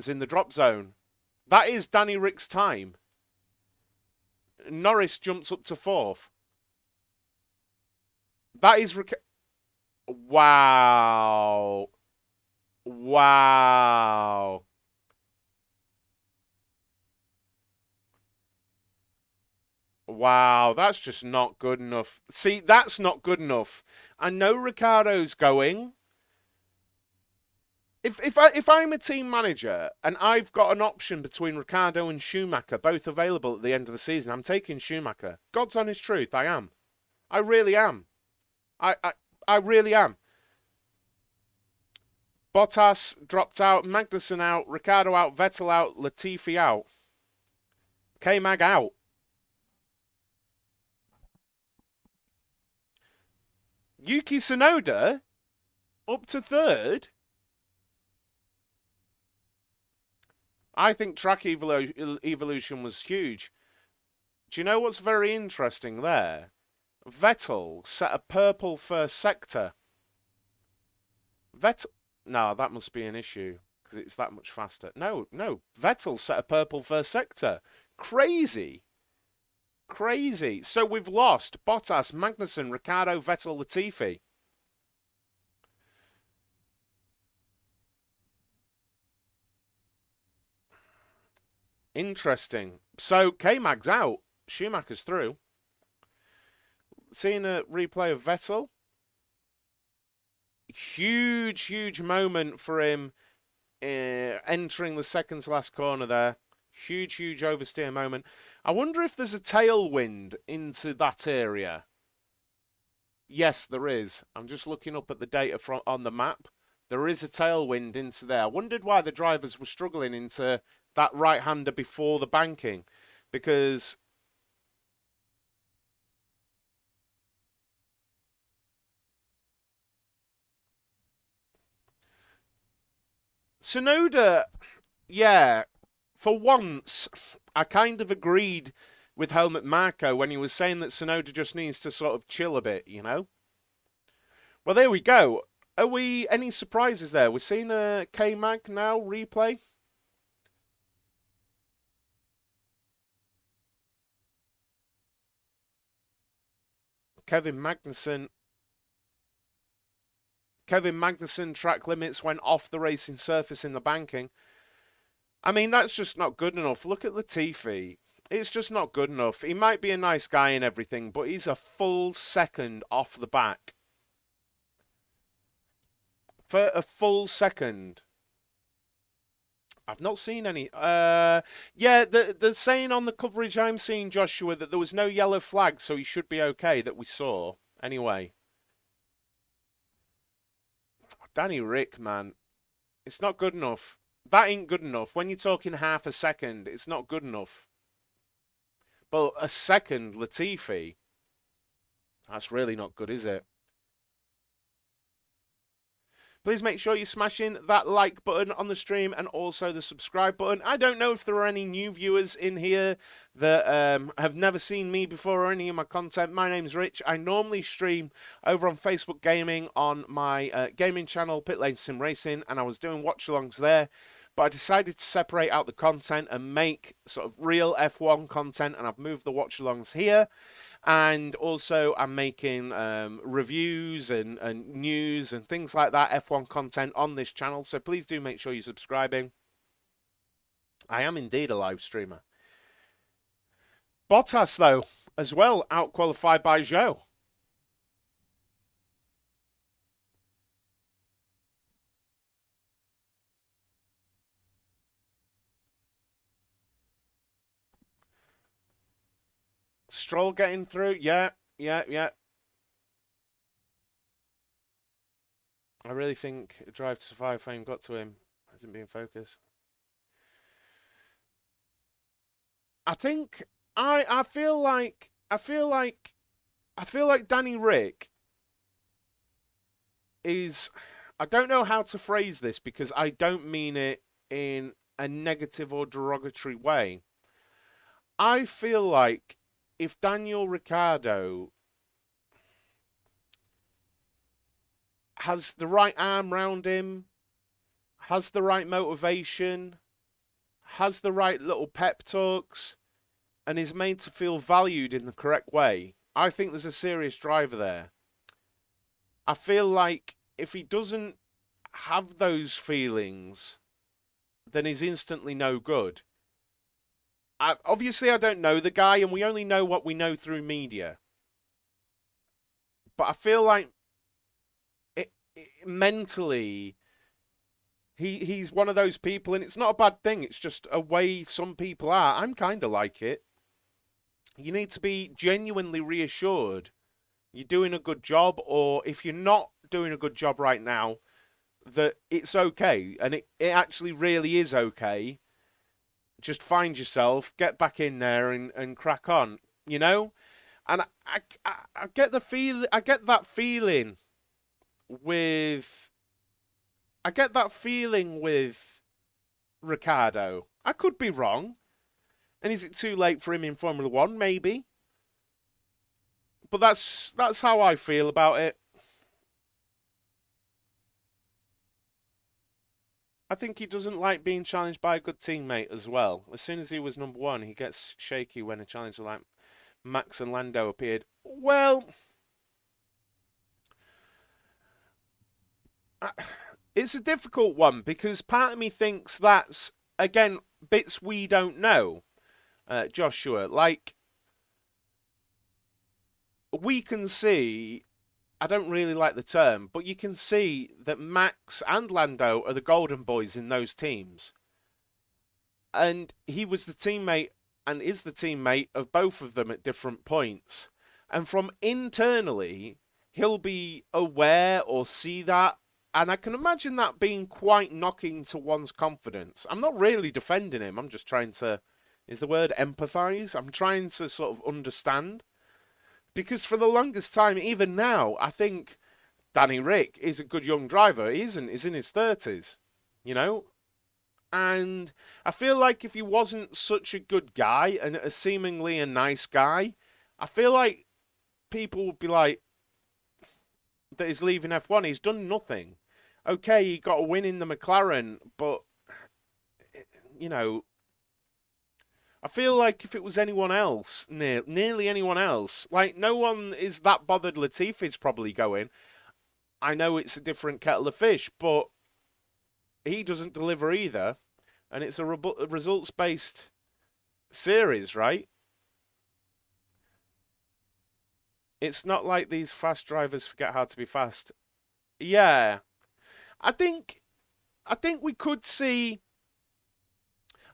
in the drop zone. That is Danny Rick's time. Norris jumps up to 4th. That is wow. Wow. Wow, that's just not good enough. See, that's not good enough. I know Ricciardo's going. If I'm a team manager and I've got an option between Ricciardo and Schumacher, both available at the end of the season, I'm taking Schumacher. God's honest truth, I am. I really am. I really am. Bottas dropped out, Magnussen out, Ricciardo out, Vettel out, Latifi out. K-Mag out. Yuki Tsunoda up to 3rd. I think track evolution was huge. Do you know what's very interesting there? Vettel set a purple first sector. Vettel... No, that must be an issue because it's that much faster. No. Vettel set a purple first sector. Crazy. Crazy. So we've lost Bottas, Magnussen, Ricciardo, Vettel, Latifi. Interesting. So K-Mag's out. Schumacher's through. Seeing a replay of Vettel. Huge moment for him entering the second to last corner there. Huge oversteer moment. I wonder if there's a tailwind into that area. Yes, there is. I'm just looking up at the data on the map. There is a tailwind into there. I wondered why the drivers were struggling into that right-hander before the banking, because Tsunoda, yeah, for once, I kind of agreed with Helmut Marko when he was saying that Tsunoda just needs to sort of chill a bit, you know? Well, there we go. Are we any surprises there? We're seeing a K-Mag now replay. Kevin Magnussen track limits went off the racing surface in the banking. I mean, that's just not good enough. Look at Latifi. It's just not good enough. He might be a nice guy and everything, but he's a full second off the back. For a full second. I've not seen any. Yeah, they're saying on the coverage I'm seeing, Joshua, that there was no yellow flag, so he should be okay that we saw. Anyway. Danny Rick, man. It's not good enough. That ain't good enough. When you're talking half a second, it's not good enough. But a second, Latifi. That's really not good, is it? Please make sure you're smashing that like button on the stream and also the subscribe button. I don't know if there are any new viewers in here that have never seen me before or any of my content. My name's Rich. I normally stream over on Facebook Gaming on my gaming channel, Pit Lane Sim Racing, and I was doing watch-alongs there. But I decided to separate out the content and make sort of real F1 content, and I've moved the watch-alongs here. And also I'm making reviews and news and things like that, F1 content on this channel. So please do make sure you're subscribing. I am indeed a live streamer. Bottas, though, as well, out-qualified by Zhou. Stroll getting through. Yeah. I really think Drive to Survive fame got to him. Hasn't been focused. I think I feel like Danny Rick is, I don't know how to phrase this because I don't mean it in a negative or derogatory way. I feel like if Daniel Ricciardo has the right arm round him, has the right motivation, has the right little pep talks, and is made to feel valued in the correct way, I think there's a serious driver there. I feel like if he doesn't have those feelings, then he's instantly no good. Obviously, I don't know the guy, and we only know what we know through media. But I feel like mentally, he's one of those people, and it's not a bad thing. It's just a way some people are. I'm kind of like it. You need to be genuinely reassured you're doing a good job, or if you're not doing a good job right now, that it's okay, and it actually really is okay. Just find yourself, get back in there, and crack on, you know. And I get the feel, I get that feeling with, Ricciardo. I could be wrong, and is it too late for him in Formula One? Maybe, but that's how I feel about it. I think he doesn't like being challenged by a good teammate as well. As soon as he was number one, he gets shaky when a challenger like Max and Lando appeared. Well, it's a difficult one because part of me thinks that's, again, bits we don't know, Joshua. Like, we can see, I don't really like the term, but you can see that Max and Lando are the golden boys in those teams. And he was the teammate and is the teammate of both of them at different points. And from internally, he'll be aware or see that And I can imagine that being quite knocking to one's confidence. I'm not really defending him. I'm just trying to, is the word empathize? I'm trying to sort of understand. Because for the longest time, even now, I think Danny Rick is a good young driver. He isn't. He's in his 30s, you know? And I feel like if he wasn't such a good guy and a seemingly a nice guy, I feel like people would be like, that he's leaving F1. He's done nothing. Okay, he got a win in the McLaren, but, you know, I feel like if it was anyone else, nearly anyone else, like no one is that bothered Latifi's probably going. I know it's a different kettle of fish, but he doesn't deliver either. And it's a results-based series, right? It's not like these fast drivers forget how to be fast. Yeah, I think we could see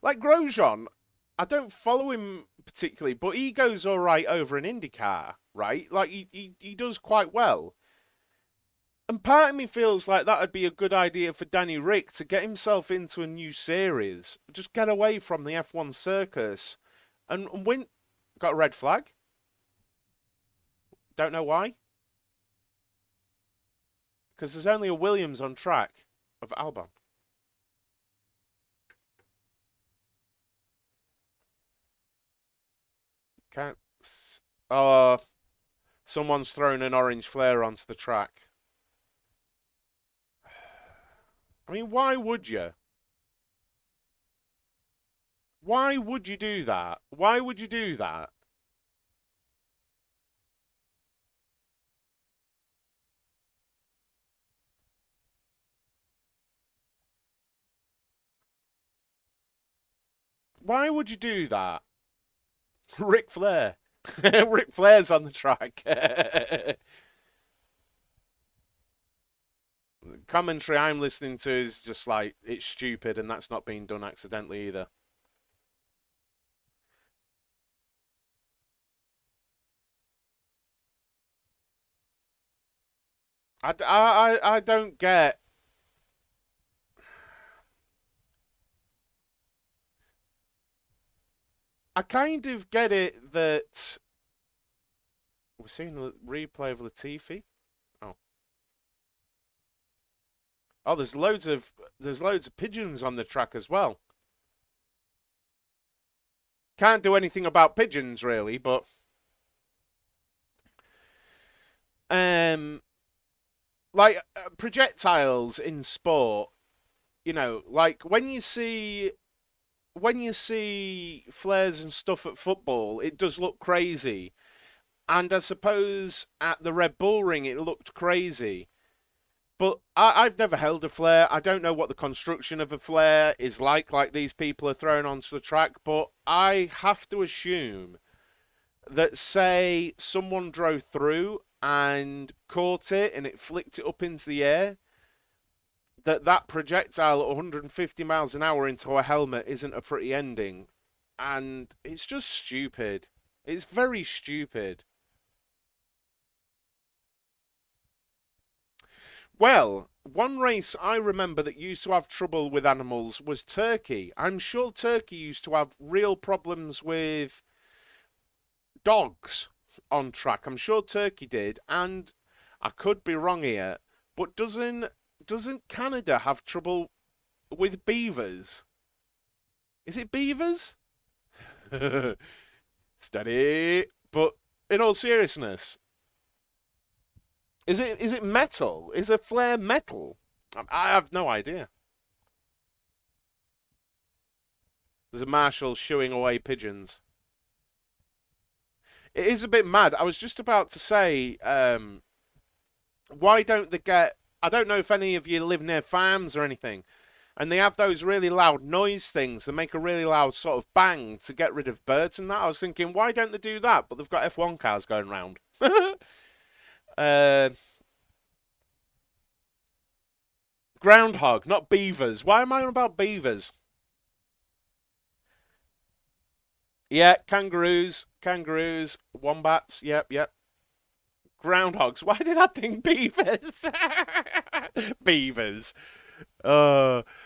like Grosjean. I don't follow him particularly, but he goes all right over an IndyCar, right? Like he does quite well. And part of me feels like that would be a good idea for Danny Rick to get himself into a new series. Just get away from the F1 circus and win. Got a red flag? Don't know why. Because there's only a Williams on track of Albon. Can't. Oh, someone's thrown an orange flare onto the track. I mean, why would you? Why would you do that? Why would you do that? Why would you do that? Ric Flair. Ric Flair's on the track. Commentary I'm listening to is just like, it's stupid, and that's not being done accidentally either. I don't get. I kind of get it that we're seeing a replay of Latifi. Oh, oh, there's loads of pigeons on the track as well. Can't do anything about pigeons really, but um, like projectiles in sport, like when you see flares and stuff at football, it does look crazy. And I suppose at the Red Bull Ring it looked crazy. But I've never held a flare. I don't know what the construction of a flare is like these people are throwing onto the track. But I have to assume that, say, someone drove through and caught it and it flicked it up into the air, that projectile at 150 miles an hour into a helmet isn't a pretty ending. And it's just stupid. It's very stupid. Well, one race I remember that used to have trouble with animals was Turkey. I'm sure Turkey used to have real problems with dogs on track. I'm sure Turkey did, and I could be wrong here, but doesn't Canada have trouble with beavers? Is it beavers? Steady. But in all seriousness, is it metal? Is a flare metal? I have no idea. There's a marshal shooing away pigeons. It is a bit mad. I was just about to say, why don't they get? I don't know if any of you live near farms or anything, and they have those really loud noise things that make a really loud sort of bang to get rid of birds and that. I was thinking, why don't they do that? But they've got F1 cars going round. uh, Groundhog, not beavers. Why am I on about beavers? Yeah, kangaroos, wombats. Yep, yep. Groundhogs. Why did I think beavers? Beavers.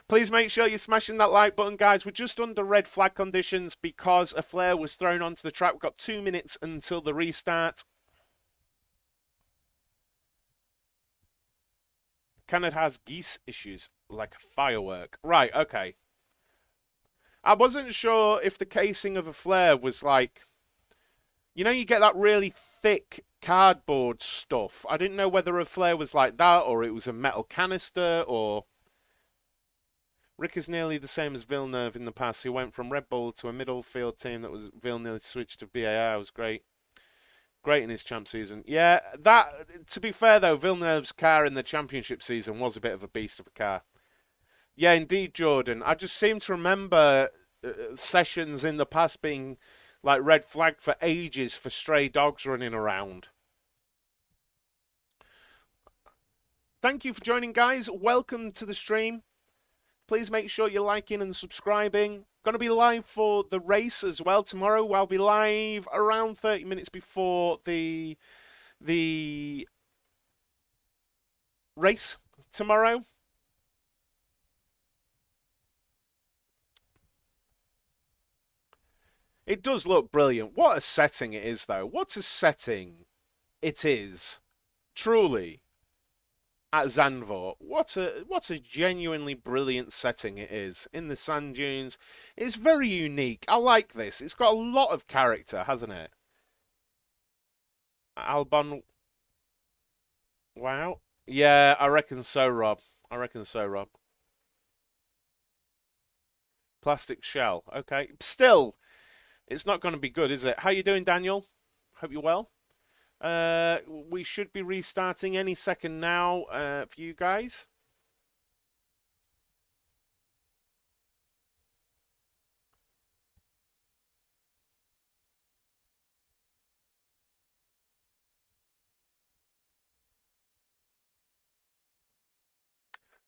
Please make sure you're smashing that like button, guys. We're just under red flag conditions because a flare was thrown onto the track. We've got 2 minutes until the restart. Canada has geese issues, like a firework. Right, okay. I wasn't sure if the casing of a flare was like, you know, you get that really thick cardboard stuff. I didn't know whether a flare was like that or it was a metal canister or... Rick is nearly the same as Villeneuve in the past, who went from Red Bull to a middle field team that was Villeneuve switched to BAR. It was great. Great in his champ season. Yeah, that, to be fair though, Villeneuve's car in the championship season was a bit of a beast of a car. Yeah, indeed, Jordan. I just seem to remember sessions in the past being like red flagged for ages for stray dogs running around. Thank you for joining, guys. Welcome to the stream. Please make sure you're liking and subscribing. Going to be live for the race as well tomorrow. I'll be live around 30 minutes before the race tomorrow. It does look brilliant. What a setting it is, though. What a setting it is. Truly. At Zandvoort. What a genuinely brilliant setting it is in the sand dunes. It's very unique. I like this. It's got a lot of character, hasn't it? Albon. Wow. Yeah, I reckon so, Rob. I reckon so, Rob. Plastic shell. Okay. Still, it's not going to be good, is it? How you doing, Daniel? Hope you're well. We should be restarting any second now for you guys.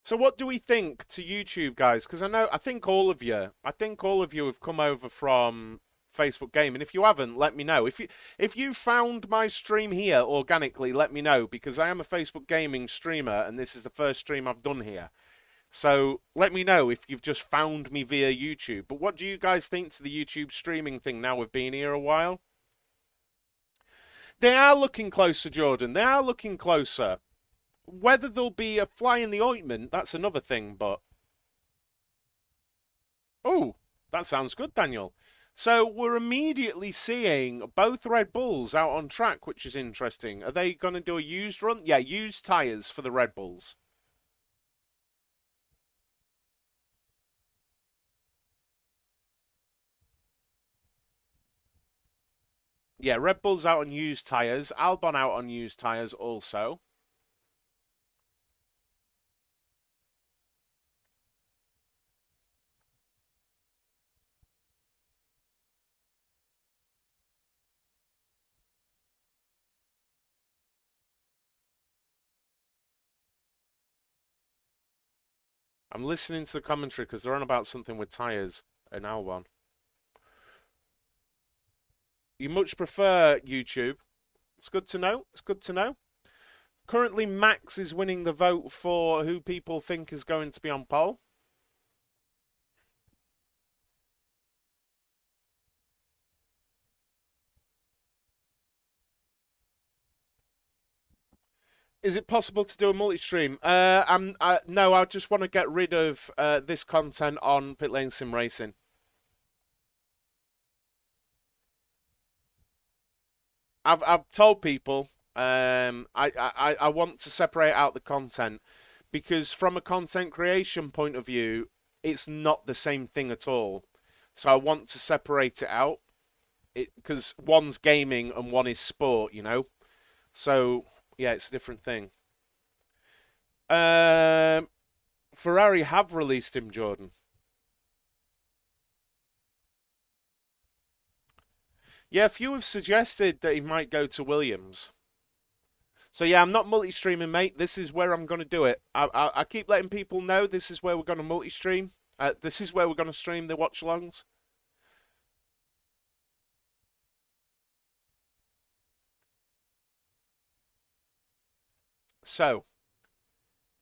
So what do we think to YouTube, guys? Because I think all of you have come over from Facebook Gaming. If you haven't, let me know. If you found my stream here organically, let me know, because I am a Facebook Gaming streamer and this is the first stream I've done here. So let me know if you've just found me via YouTube. But what do you guys think to the YouTube streaming thing now we've been here a while? They are looking closer, Jordan. They are looking closer. Whether there'll be a fly in the ointment, that's another thing, but... Oh, that sounds good, Daniel. So we're immediately seeing both Red Bulls out on track, which is interesting. Are they going to do a used run? Yeah, used tyres for the Red Bulls. Yeah, Red Bull's out on used tyres. Albon out on used tyres also. I'm listening to the commentary because they're on about something with tyres in Albon. You much prefer YouTube. It's good to know. It's good to know. Currently, Max is winning the vote for who people think is going to be on pole. Is it possible to do a multi-stream? No, I just want to get rid of this content on Pit Lane Sim Racing. I've told people I want to separate out the content because from a content creation point of view, it's not the same thing at all. So I want to separate it out because one's gaming and one is sport, you know. So yeah, it's a different thing. Ferrari have released him, Jordan. Yeah, a few have suggested that he might go to Williams. So yeah, I'm not multi-streaming, mate. This is where I'm going to do it. I keep letting people know this is where we're going to multi-stream. This is where we're going to stream the watch-alongs. So,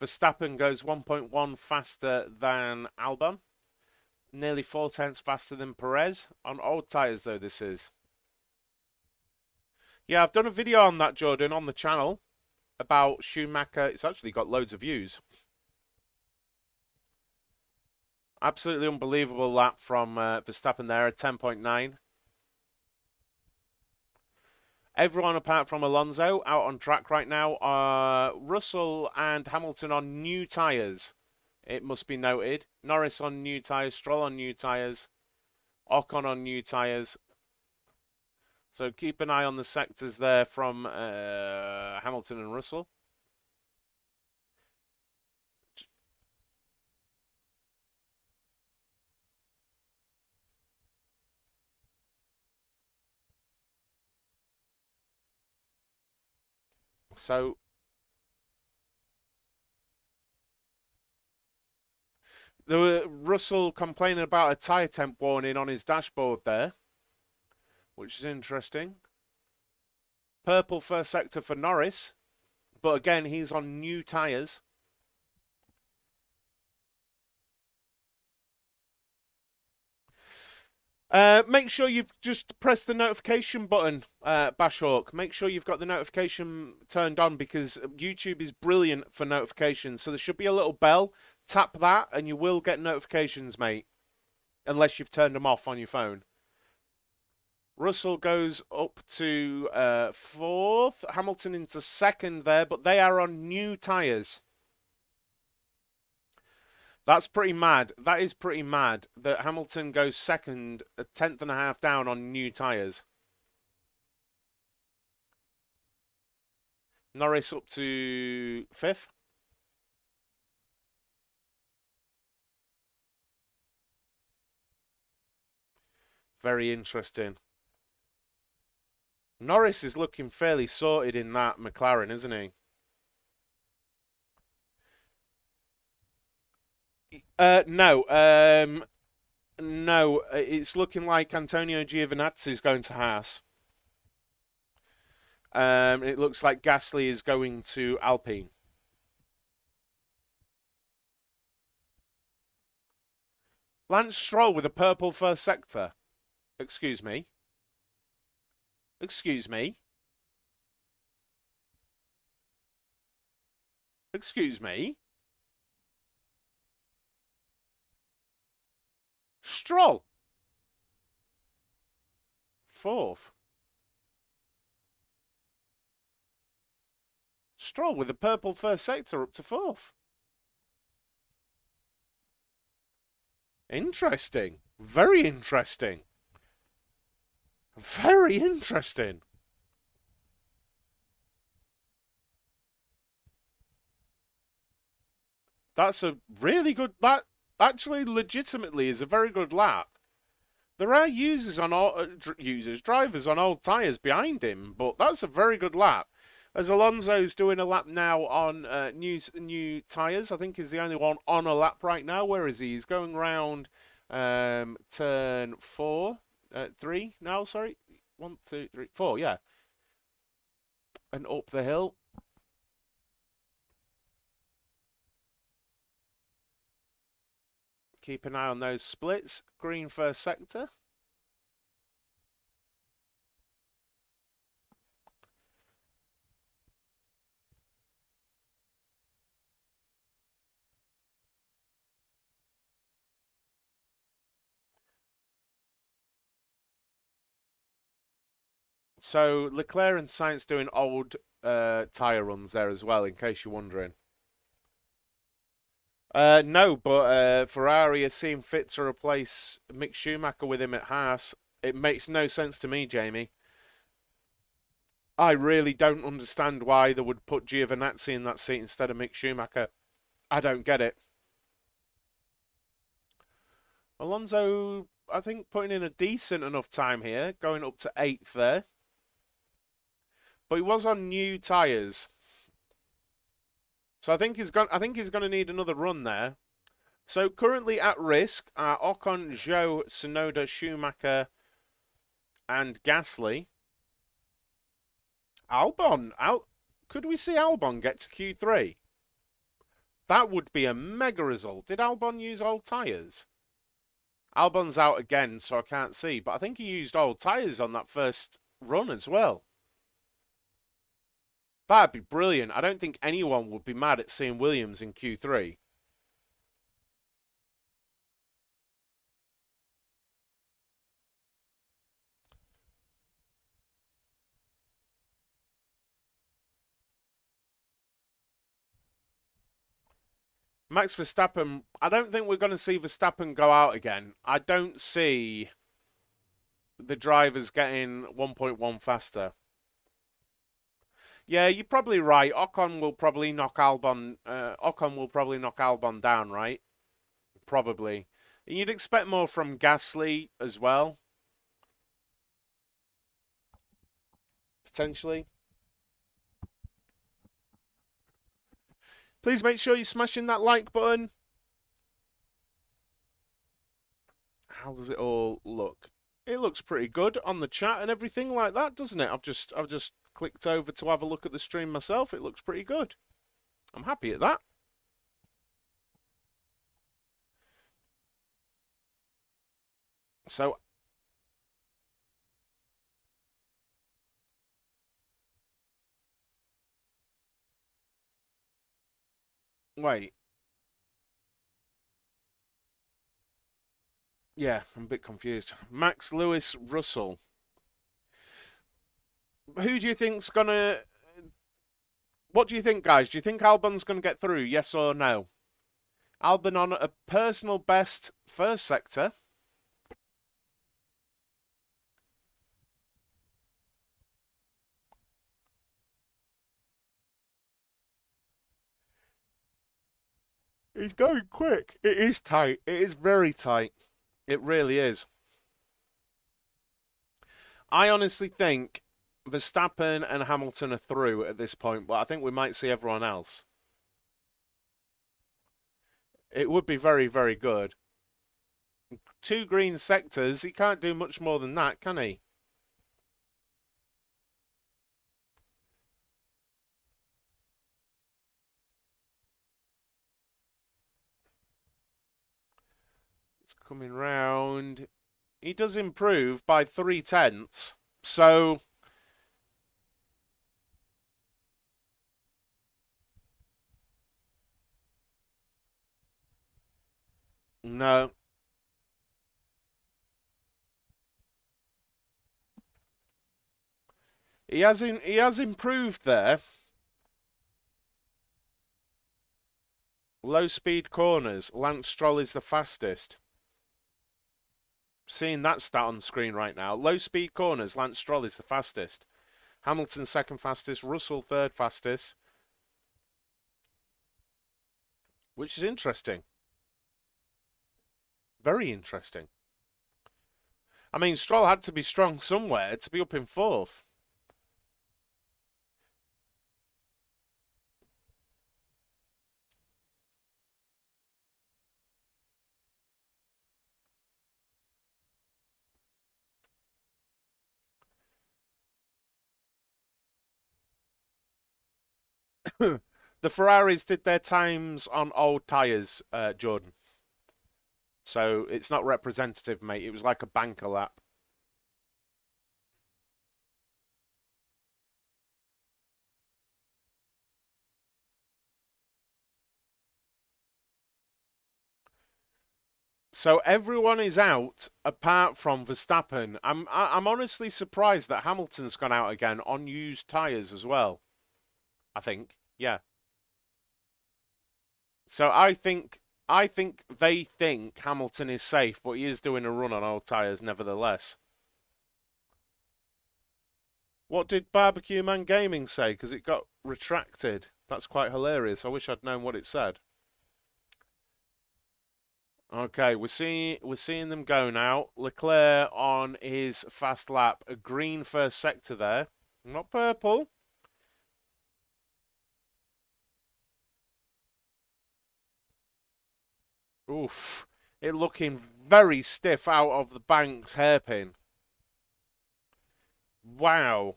Verstappen goes 1.1 faster than Albon. Nearly 4 tenths faster than Perez. On old tyres, though, this is. Yeah, I've done a video on that, Jordan, on the channel about Schumacher. It's actually got loads of views. Absolutely unbelievable lap from Verstappen there at 10.9. Everyone apart from Alonso out on track right now. Russell and Hamilton on new tyres, it must be noted. Norris on new tyres, Stroll on new tyres, Ocon on new tyres. So keep an eye on the sectors there from Hamilton and Russell. So there were Russell complaining about a tyre temp warning on his dashboard there, which is interesting. Purple first sector for Norris, but again, he's on new tyres. Make sure you've just pressed the notification button, Bashhawk. Make sure you've got the notification turned on because YouTube is brilliant for notifications. So there should be a little bell. Tap that and you will get notifications, mate. Unless you've turned them off on your phone. Russell goes up to 4th. Hamilton into 2nd there, but they are on new tyres. That's pretty mad. That is pretty mad that Hamilton goes 2nd, a 10th and a half down on new tyres. Norris up to 5th. Very interesting. Norris is looking fairly sorted in that McLaren, isn't he? No. No, it's looking like Antonio Giovinazzi is going to Haas. It looks like Gasly is going to Alpine. Lance Stroll with a purple first sector. Excuse me. Excuse me. Excuse me. Stroll. 4th. Stroll with a purple first sector up to 4th. Interesting. Very interesting. Very interesting. That's a really good... That actually legitimately is a very good lap. There are drivers on old tyres behind him, but that's a very good lap. As Alonso's doing a lap now on new tyres, I think he's the only one on a lap right now. Where is he? He's going round turn 3 now, sorry. 1, 2, 3, 4, yeah. And up the hill. Keep an eye on those splits. Green first sector. So Leclerc and Sainz doing old tyre runs there as well, in case you're wondering. No, but Ferrari has seen fit to replace Mick Schumacher with him at Haas. It makes no sense to me, Jamie. I really don't understand why they would put Giovinazzi in that seat instead of Mick Schumacher. I don't get it. Alonso, I think, putting in a decent enough time here, going up to 8th there. But he was on new tyres. So I think he's going to need another run there. So currently at risk are Ocon, Zhou, Tsunoda, Schumacher, and Gasly. Albon out. Could we see Albon get to Q3? That would be a mega result. Did Albon use old tyres? Albon's out again, so I can't see. But I think he used old tyres on that first run as well. That'd be brilliant. I don't think anyone would be mad at seeing Williams in Q3. Max Verstappen, I don't think we're going to see Verstappen go out again. I don't see the drivers getting 1.1 faster. Yeah, you're probably right. Ocon will probably knock Albon. Ocon will probably knock Albon down, right? Probably. And you'd expect more from Gasly as well, potentially. Please make sure you're smashing that like button. How does it all look? It looks pretty good on the chat and everything like that, doesn't it? I've just clicked over to have a look at the stream myself. It looks pretty good. I'm happy at that. So, wait. Yeah, I'm a bit confused. Max Lewis Russell. Who do you think's gonna... What do you think, guys? Do you think Albon's gonna get through, yes or no? Albon on a personal best first sector. He's going quick. It is tight. It is very tight. It really is. I honestly think Verstappen and Hamilton are through at this point, but I think we might see everyone else. It would be very, very good. 2 green sectors, he can't do much more than that, can he? It's coming round. He does improve by 0.3. So... No. He has improved there. Low speed corners. Lance Stroll is the fastest. Seeing that stat on screen right now. Low speed corners. Lance Stroll is the fastest. Hamilton second fastest. Russell third fastest. Which is interesting. Very interesting. I mean, Stroll had to be strong somewhere to be up in fourth. The Ferraris did their times on old tyres, Jordan. So it's not representative, mate. It was like a banker lap. So everyone is out apart from Verstappen. I'm honestly surprised that Hamilton's gone out again on used tyres as well. I think, yeah. So I think they think Hamilton is safe, but he is doing a run on old tyres nevertheless. What did Barbecue Man Gaming say? Because it got retracted. That's quite hilarious. I wish I'd known what it said. Okay, we're seeing them go now. Leclerc on his fast lap, a green first sector there, not purple. Oof, it looking very stiff out of the bank's hairpin. Wow,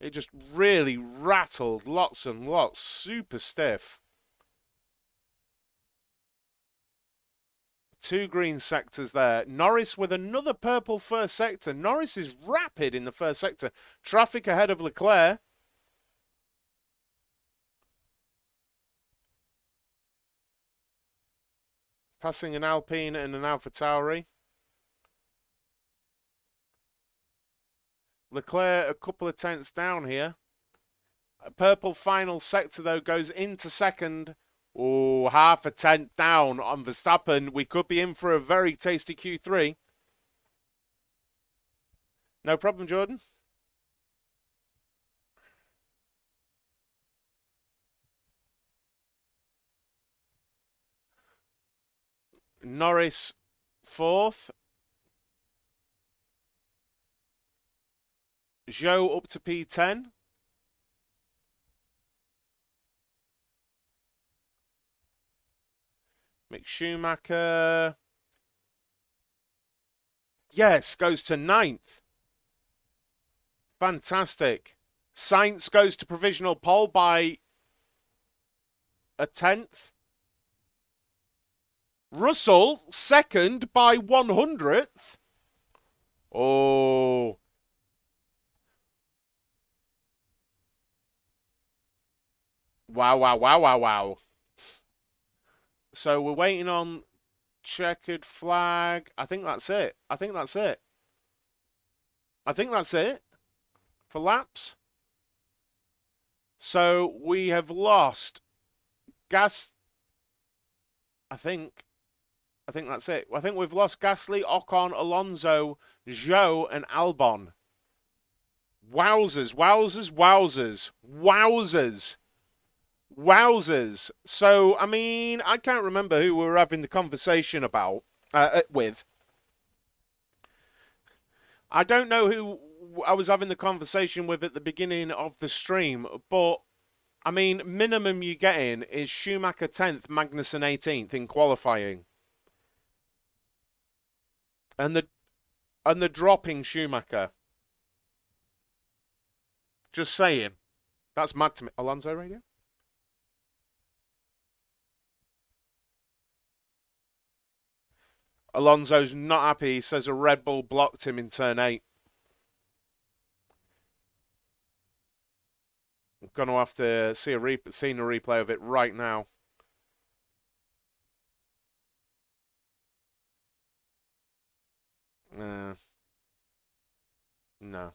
It just really rattled lots and lots. Super stiff. 2 green sectors there. Norris with another purple first sector. Norris is rapid in the first sector. Traffic ahead of Leclerc. Passing an Alpine and an AlphaTauri. Leclerc a couple of tenths down here. A purple final sector, though, goes into second. Oh, half a tenth down on Verstappen. We could be in for a very tasty Q3. No problem, Jordan. Norris fourth. Zhou up to P10. Mick Schumacher. Yes, goes to 9th. Fantastic. Sainz goes to provisional pole by a 10th. Russell, second by 100th. Oh. Wow, wow, wow, wow, wow. So we're waiting on checkered flag. I think that's it. I think that's it. I think that's it for laps. So we have lost gas. I think that's it. I think we've lost Gasly, Ocon, Alonso, Zhou, and Albon. Wowzers, wowzers, wowzers, wowzers. Wowzers. So, I mean, I can't remember who we were having the conversation about, with. I don't know who I was having the conversation with at the beginning of the stream, but, I mean, minimum you're getting is Schumacher 10th, Magnussen 18th in qualifying. And the dropping Schumacher. Just saying. That's mad to me. Alonso radio? Alonso's not happy. He says a Red Bull blocked him in turn 8. I'm going to have to see a replay of it right now. No.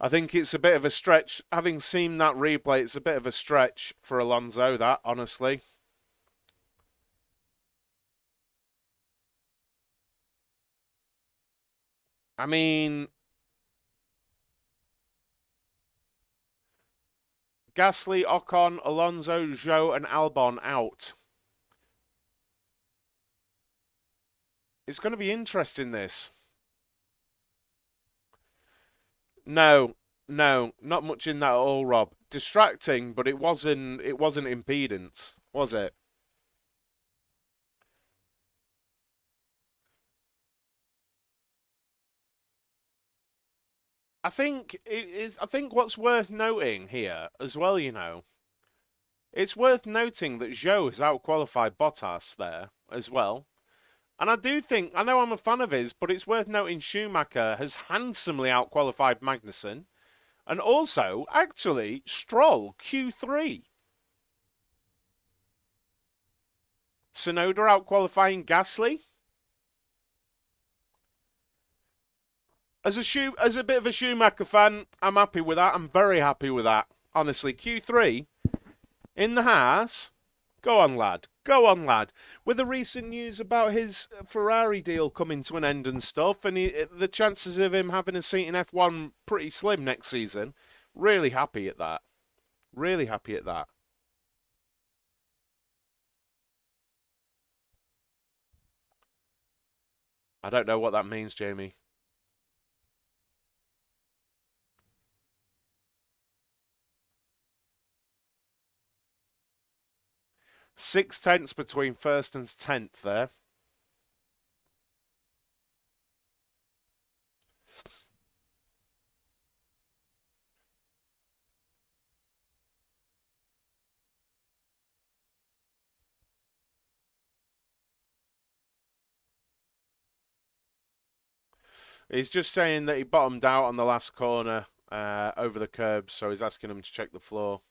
I think it's a bit of a stretch. Having seen that replay, it's a bit of a stretch for Alonso, that, honestly. I mean, Gasly, Ocon, Alonso, Zhou, and Albon out. It's going to be interesting, this. No, not much in that at all, Rob. Distracting, but it wasn't impedance, was it? I think what's worth noting here as well, it's worth noting that Zhou has outqualified Bottas there as well. And I do think, I know I'm a fan of his, but it's worth noting Schumacher has handsomely outqualified Magnussen. And also, actually, Stroll, Q3. Tsunoda outqualifying Gasly. As a bit of a Schumacher fan, I'm happy with that. I'm very happy with that. Honestly, Q3 in the Haas. Go on, lad. Go on, lad. With the recent news about his Ferrari deal coming to an end and stuff, and the chances of him having a seat in F1 pretty slim next season, really happy at that. Really happy at that. I don't know what that means, Jamie. 6 tenths between first and 10th there. He's just saying that he bottomed out on the last corner over the curbs, so he's asking him to check the floor.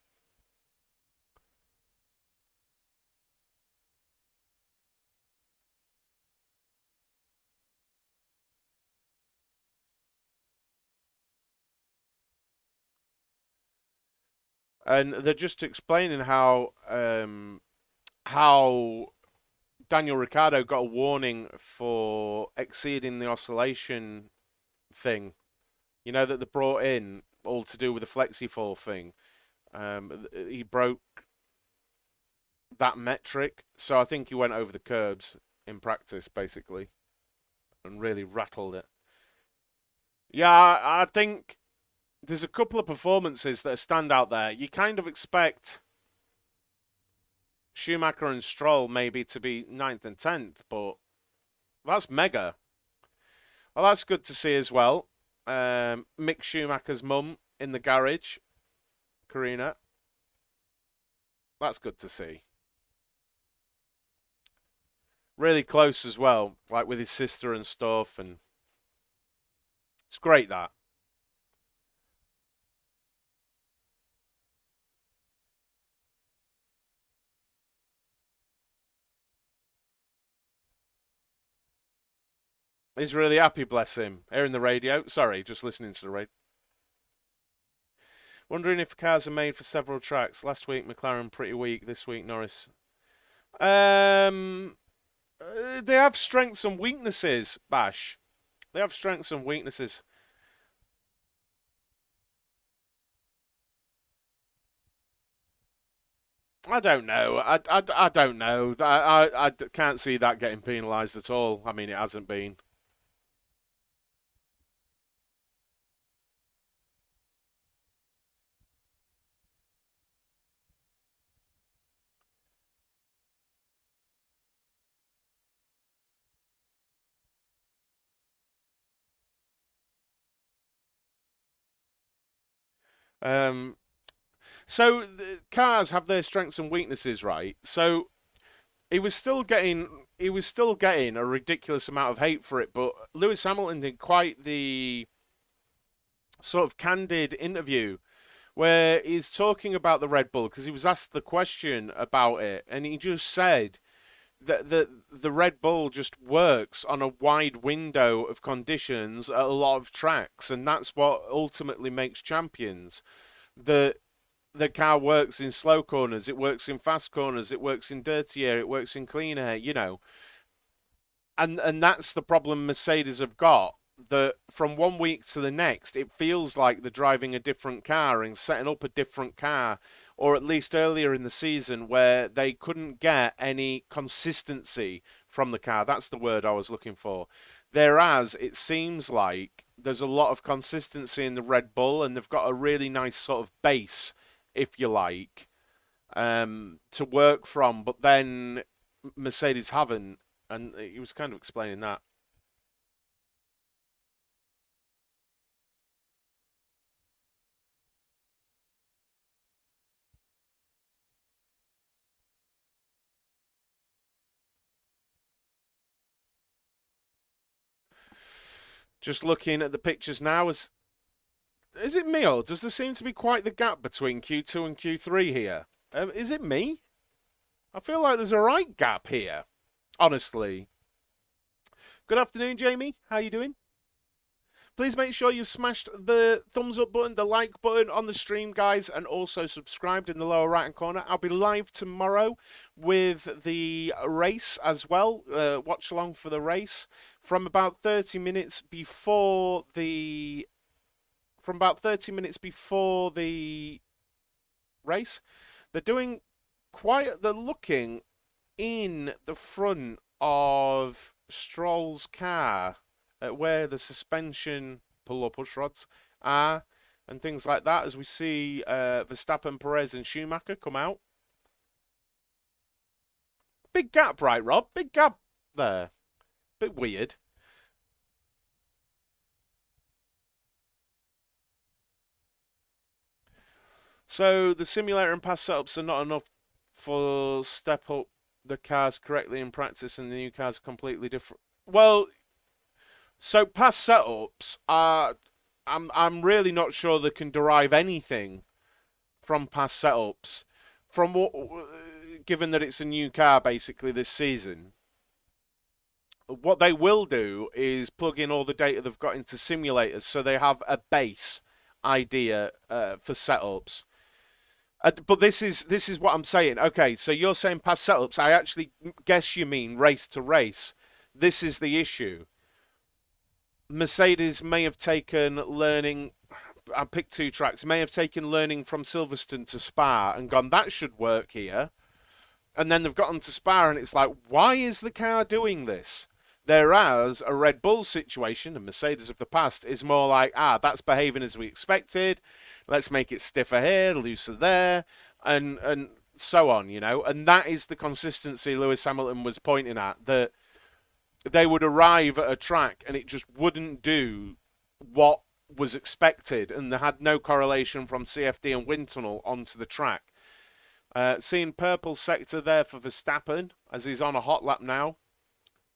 And they're just explaining how Daniel Ricciardo got a warning for exceeding the oscillation thing. You know that they brought in all to do with the flexi-fall thing. He broke that metric, so I think he went over the curbs in practice, basically, and really rattled it. Yeah, I think there's a couple of performances that stand out there. You kind of expect Schumacher and Stroll maybe to be ninth and 10th, but that's mega. Well, that's good to see as well. Mick Schumacher's mum in the garage, Karina. That's good to see. Really close as well, like with his sister and stuff, and it's great that. He's really happy, bless him. Hearing the radio. Sorry, just listening to the radio. Wondering if cars are made for several tracks. Last week McLaren pretty weak. This week Norris. Um, they have strengths and weaknesses. Bash. They have strengths and weaknesses. I don't know. I don't know. I can't see that getting penalised at all. I mean, it hasn't been. Um, so the cars have their strengths and weaknesses, right? So he was still getting a ridiculous amount of hate for it, but Lewis Hamilton did quite the sort of candid interview where he's talking about the Red Bull because he was asked the question about it, and he just said that the Red Bull just works on a wide window of conditions at a lot of tracks, and that's what ultimately makes champions. The the car works in slow corners, it works in fast corners, it works in dirty air, it works in clean air, and that's the problem Mercedes have got. That from one week to the next, it feels like they're driving a different car and setting up a different car, or at least earlier in the season where they couldn't get any consistency from the car. That's the word I was looking for. Whereas it seems like there's a lot of consistency in the Red Bull, and they've got a really nice sort of base, if you like, to work from. But then Mercedes haven't, and he was kind of explaining that. Just looking at the pictures now, is it me or does there seem to be quite the gap between Q2 and Q3 here? Is it me? I feel like there's a right gap here, honestly. Good afternoon, Jamie. How you doing? Please make sure you've smashed the thumbs up button, the like button on the stream, guys, and also subscribed in the lower right hand corner. I'll be live tomorrow with the race as well. Watch along for the race from about 30 minutes before the race. They're doing they're looking in the front of Stroll's car at where the suspension pull or push rods are and things like that as we see Verstappen, Perez and Schumacher come out. Big gap, right, Rob? Big gap there. Bit weird. So the simulator and pass setups are not enough for step up the cars correctly in practice, and the new cars are completely different. Well, So past setups are, I'm really not sure they can derive anything from past setups. From what, given that it's a new car basically this season, what they will do is plug in all the data they've got into simulators, so they have a base idea for setups. But this is what I'm saying. Okay, so you're saying past setups. I actually guess you mean race to race. This is the issue. Mercedes may have taken learning. I picked two tracks. May have taken learning from Silverstone to Spa and gone, that should work here. And then they've gotten to Spa and it's like, why is the car doing this? Whereas a Red Bull situation, and Mercedes of the past, is more like, that's behaving as we expected. Let's make it stiffer here, looser there, and so on, you know. And that is the consistency Lewis Hamilton was pointing at, that they would arrive at a track and it just wouldn't do what was expected, and they had no correlation from CFD and wind tunnel onto the track. Seeing purple sector there for Verstappen as he's on a hot lap now.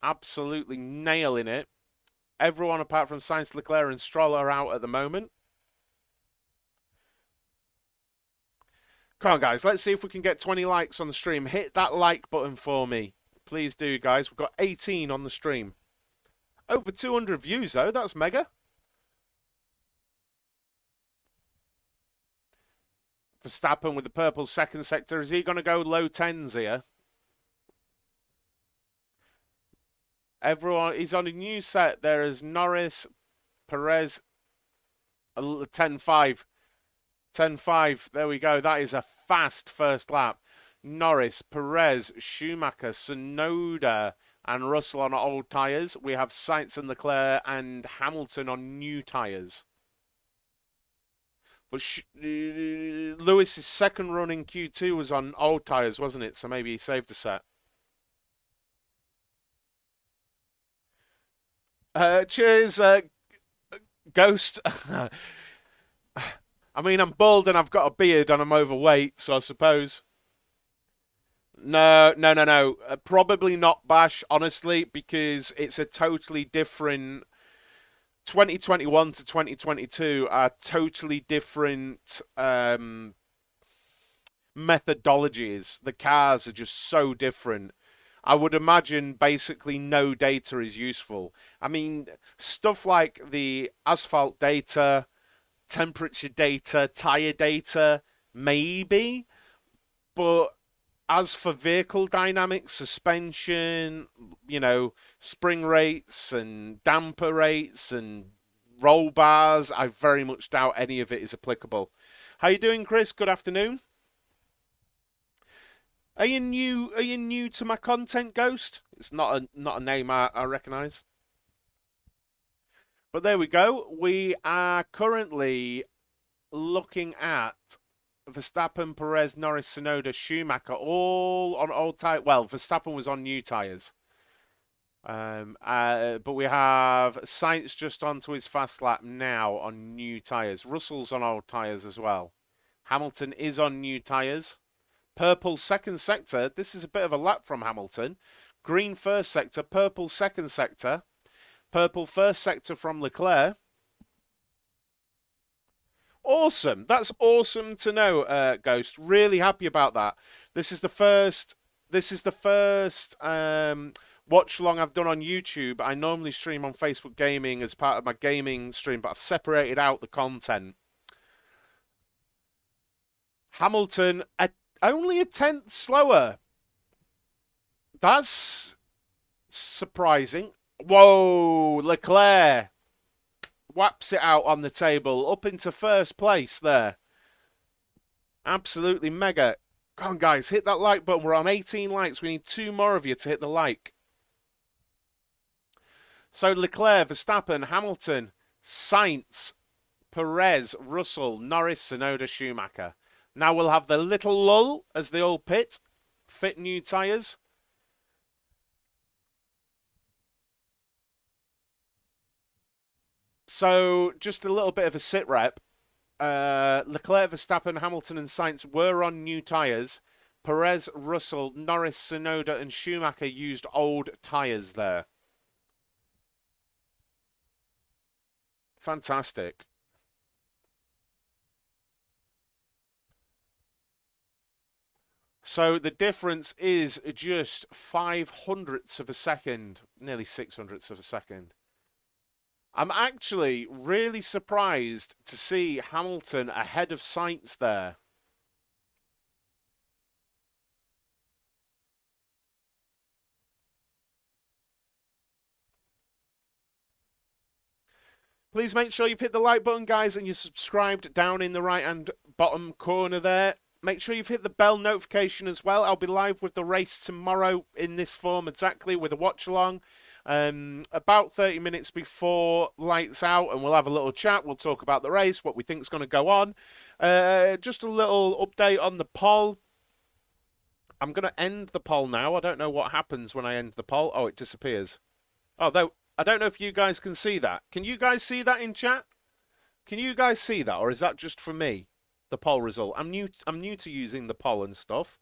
Absolutely nailing it. Everyone apart from Sainz, Leclerc and Stroll are out at the moment. Come on, guys. Let's see if we can get 20 likes on the stream. Hit that like button for me. Please do, guys. We've got 18 on the stream. Over 200 views, though. That's mega. Verstappen with the purple second sector. Is he going to go low 10s here? Everyone, he's on a new set. There is Norris, Perez, 10-5. 10-5. There we go. That is a fast first lap. Norris, Perez, Schumacher, Tsunoda, and Russell on old tyres. We have Sainz and Leclerc and Hamilton on new tyres. But Lewis's second run in Q2 was on old tyres, wasn't it? So maybe he saved a set. Cheers, Ghost. I mean, I'm bald and I've got a beard and I'm overweight, so I suppose. No. Probably not Bash, honestly, because it's a totally different. 2021 to 2022 are totally different methodologies. The cars are just so different. I would imagine basically no data is useful. I mean, stuff like the asphalt data, temperature data, tyre data, maybe. But as for vehicle dynamics, suspension, you know, spring rates and damper rates and roll bars, I very much doubt any of it is applicable. How you doing, Chris? Good afternoon. Are you new? Are you new to my content, Ghost? It's not a name I recognise. But there we go. We are currently looking at Verstappen, Perez, Norris, Tsunoda, Schumacher, all on old tyre. Well, Verstappen was on new tyres. But we have Sainz just onto his fast lap now on new tyres. Russell's on old tyres as well. Hamilton is on new tyres. Purple second sector. This is a bit of a lap from Hamilton. Green first sector. Purple second sector. Purple first sector from Leclerc. Awesome. That's awesome to know, Ghost. Really happy about that. This is the first watch along I've done on YouTube. I normally stream on Facebook Gaming as part of my gaming stream, but I've separated out the content. Hamilton, only a tenth slower. That's surprising. Whoa, Leclerc whaps it out on the table, up into first place there. Absolutely mega. Come on, guys, hit that like button. We're on 18 likes. We need 2 more of you to hit the like. So Leclerc, Verstappen, Hamilton, Sainz, Perez, Russell, Norris, Tsunoda, Schumacher. Now we'll have the little lull as they all pit, fit new tyres. So just a little bit of a sit rep. Leclerc, Verstappen, Hamilton and Sainz were on new tyres. Perez, Russell, Norris, Tsunoda and Schumacher used old tyres there. Fantastic. So the difference is just 500ths of a second, nearly 600ths of a second. I'm actually really surprised to see Hamilton ahead of Sainz there. Please make sure you've hit the like button, guys, and you're subscribed down in the right-hand bottom corner there. Make sure you've hit the bell notification as well. I'll be live with the race tomorrow in this form exactly with a watch-along. About 30 minutes before lights out, and we'll have a little chat. We'll talk about the race, what we think is going to go on. Just a little update on the poll. I'm going to end the poll now. I don't know what happens when I end the poll. Oh, it disappears. Oh, though I don't know if you guys can see that. Can you guys see that in chat? Can you guys see that, or is that just for me? The poll result. I'm new to using the poll and stuff.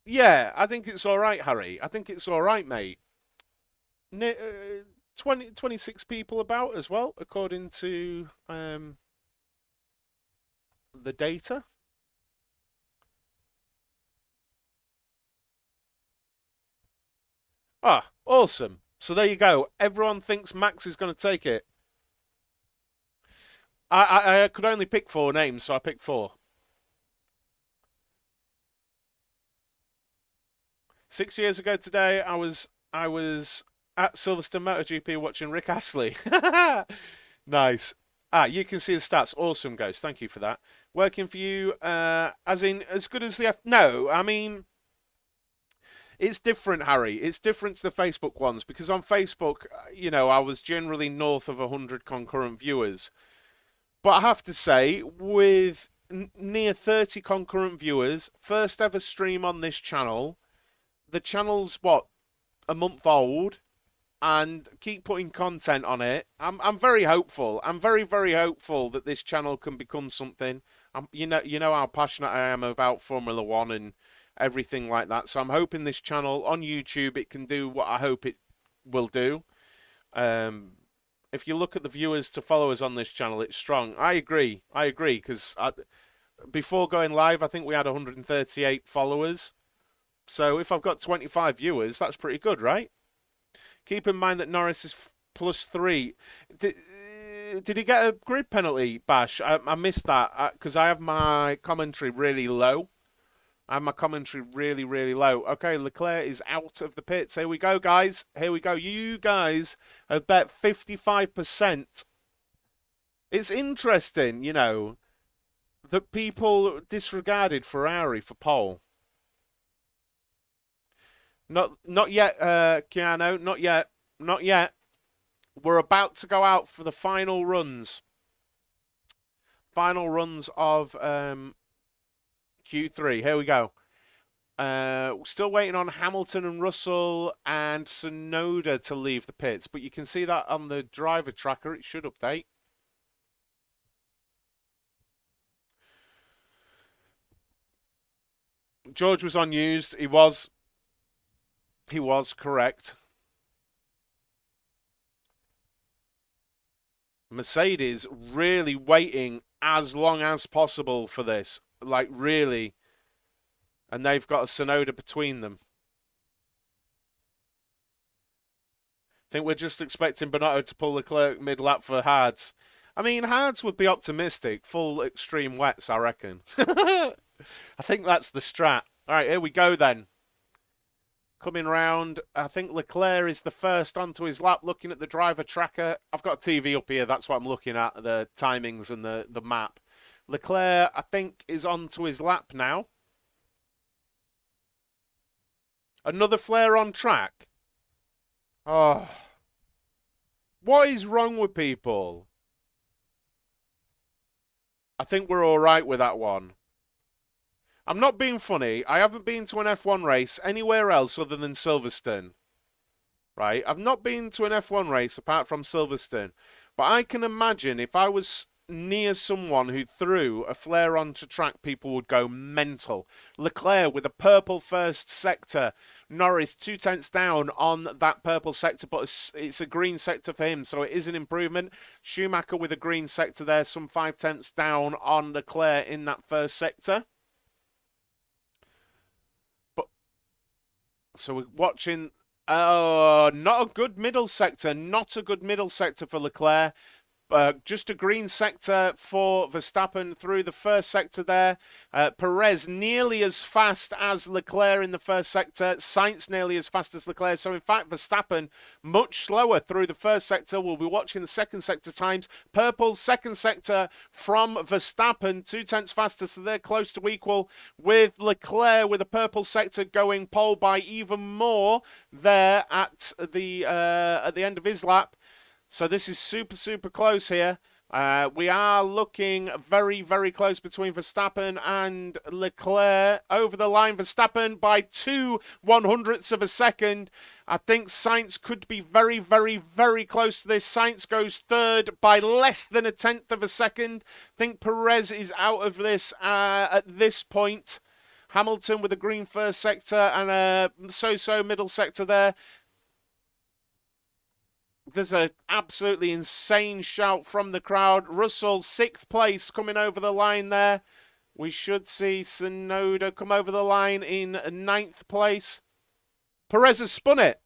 Yeah, I think it's all right, Harry. I think it's all right, mate. 26 people about as well, according to the data. Ah, awesome. So there you go. Everyone thinks Max is going to take it. I could only pick 4 names, so I picked 4. 6 years ago today, I was at Silverstone MotoGP watching Rick Astley. Nice. You can see the stats. Awesome, Ghost. Thank you for that. Working for you, as in as good as the F. No, I mean it's different, Harry. It's different to the Facebook ones because on Facebook, I was generally north of 100 concurrent viewers. But I have to say, with near 30 concurrent viewers, first ever stream on this channel. The channel's what, a month old, and keep putting content on it. I'm very hopeful. I'm very, very hopeful that this channel can become something. You know how passionate I am about Formula One and everything like that. So I'm hoping this channel on YouTube it can do what I hope it will do. If you look at the viewers to followers on this channel, it's strong. I agree because before going live, I think we had 138 followers. So if I've got 25 viewers, that's pretty good, right? Keep in mind that Norris is +3. Did he get a grid penalty, Bash? I missed that because I have my commentary really low. I have my commentary really, really low. Okay, Leclerc is out of the pits. Here we go, guys. Here we go. You guys have bet 55%. It's interesting, that people disregarded Ferrari for pole. Not yet, Keanu. Not yet. Not yet. We're about to go out for the final runs. Final runs of Q3. Here we go. Still waiting on Hamilton and Russell and Tsunoda to leave the pits, but you can see that on the driver tracker. It should update. George was unused. He was correct. Mercedes really waiting as long as possible for this. Like, really. And they've got a Tsunoda between them. I think we're just expecting Bonotto to pull Leclerc mid-lap for hards. I mean, hards would be optimistic. Full extreme wets, I reckon. I think that's the strat. All right, here we go then. Coming round, I think Leclerc is the first onto his lap, looking at the driver tracker. I've got a TV up here, that's what I'm looking at, the timings and the map. Leclerc, I think, is onto his lap now. Another flare on track. Oh. What is wrong with people? I think we're all right with that one. I'm not being funny. I haven't been to an F1 race anywhere else other than Silverstone. Right? I've not been to an F1 race apart from Silverstone. But I can imagine if I was near someone who threw a flare onto track, people would go mental. Leclerc with a purple first sector. Norris 2 tenths down on that purple sector, but it's a green sector for him, so it is an improvement. Schumacher with a green sector there, some 5 tenths down on Leclerc in that first sector. But so we're watching. Oh, not a good middle sector. Not a good middle sector for Leclerc. Just a green sector for Verstappen through the first sector there. Perez nearly as fast as Leclerc in the first sector. Sainz nearly as fast as Leclerc. So, in fact, Verstappen much slower through the first sector. We'll be watching the second sector times. Purple second sector from Verstappen, 2 tenths faster, so they're close to equal, with Leclerc with a purple sector going pole by even more there at the end of his lap. So this is super, super close here. We are looking very, very close between Verstappen and Leclerc. Over the line, Verstappen by 2/100ths of a second. I think Sainz could be very, very, very close to this. Sainz goes third by less than 1/10 of a second. I think Perez is out of this at this point. Hamilton with a green first sector and a so-so middle sector there. There's an absolutely insane shout from the crowd. Russell, 6th place, coming over the line there. We should see Tsunoda come over the line in 9th place. Perez has spun it.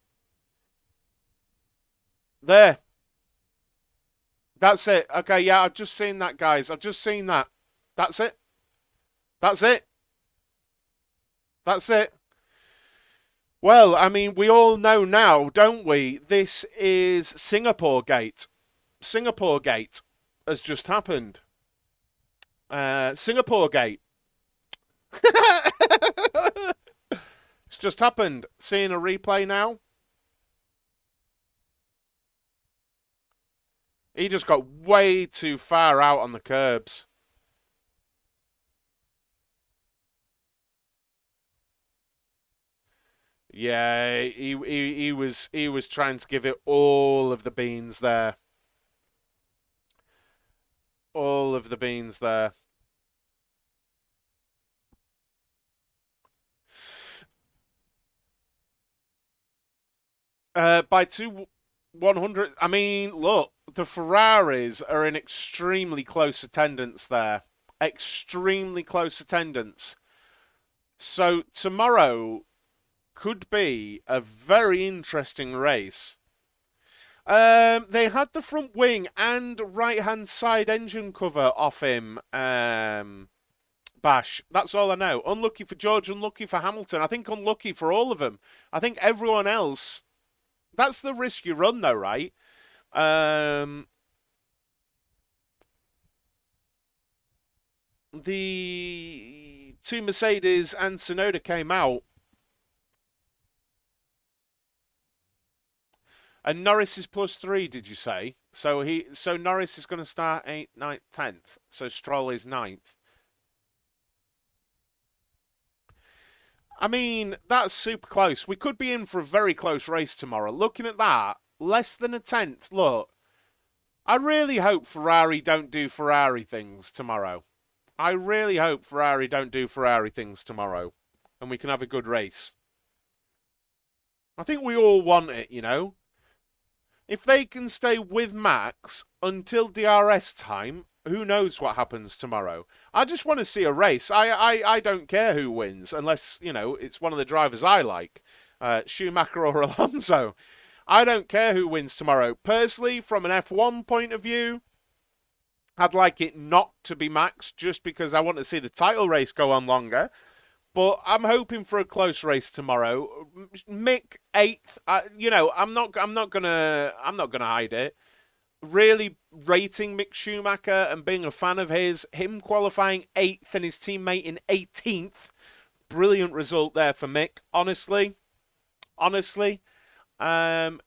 There. That's it. Okay, yeah, I've just seen that, guys. I've just seen that. That's it. That's it. That's it. Well, I mean, we all know now, don't we? This is Singapore Gate. Singapore Gate has just happened. Singapore Gate. It's just happened. Seeing a replay now. He just got way too far out on the curbs. Yeah, he was trying to give it all of the beans there. All of the beans there. By 2/100, I mean, look, the Ferraris are in extremely close attendance there. Extremely close attendance. So tomorrow could be a very interesting race. They had the front wing and right-hand side engine cover off him, Bash. That's all I know. Unlucky for George, unlucky for Hamilton. I think unlucky for all of them. I think everyone else... That's the risk you run, though, right? The two Mercedes and Tsunoda came out. And Norris is +3, did you say? So Norris is going to start 8th, 9th, 10th. So Stroll is 9th. I mean, that's super close. We could be in for a very close race tomorrow. Looking at that, less than 1/10. Look, I really hope Ferrari don't do Ferrari things tomorrow. I really hope Ferrari don't do Ferrari things tomorrow. And we can have a good race. I think we all want it, you know. If they can stay with Max until DRS time, who knows what happens tomorrow? I just want to see a race. I don't care who wins, unless, you know, it's one of the drivers I like. Schumacher or Alonso. I don't care who wins tomorrow. Personally, from an F1 point of view, I'd like it not to be Max, just because I want to see the title race go on longer. But I'm hoping for a close race tomorrow. Mick 8th. You know, I'm not gonna hide it. Really rating Mick Schumacher and being a fan of his. Him qualifying 8th and his teammate in 18th. Brilliant result there for Mick. Honestly.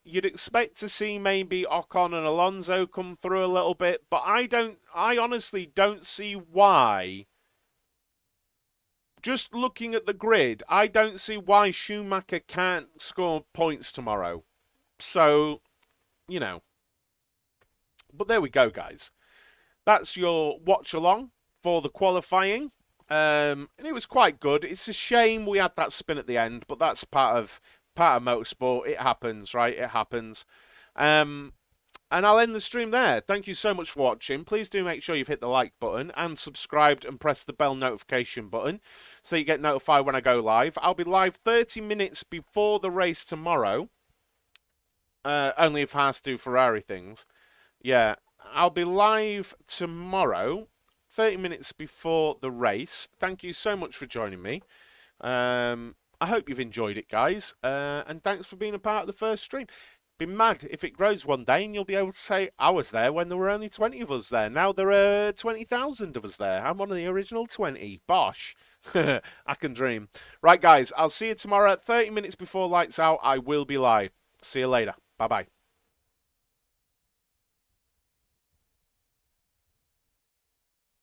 You'd expect to see maybe Ocon and Alonso come through a little bit, but I honestly don't see why. Just looking at the grid, I don't see why Schumacher can't score points tomorrow. So, you know. But there we go, guys. That's your watch along for the qualifying. And it was quite good. It's a shame we had that spin at the end, but that's part of motorsport. It happens, right? It happens. Um, and I'll end the stream there. Thank you so much for watching. Please do make sure you've hit the like button and subscribed and press the bell notification button so you get notified when I go live. I'll be live 30 minutes before the race tomorrow. Only if Haas do Ferrari things. Yeah, I'll be live tomorrow, 30 minutes before the race. Thank you so much for joining me. I hope you've enjoyed it, guys. And thanks for being a part of the first stream. Be mad if it grows one day and you'll be able to say, I was there when there were only 20 of us there. Now there are 20,000 of us there. I'm one of the original 20. Bosh. I can dream. Right, guys, I'll see you tomorrow at 30 minutes before lights out. I will be live. See you later. Bye-bye.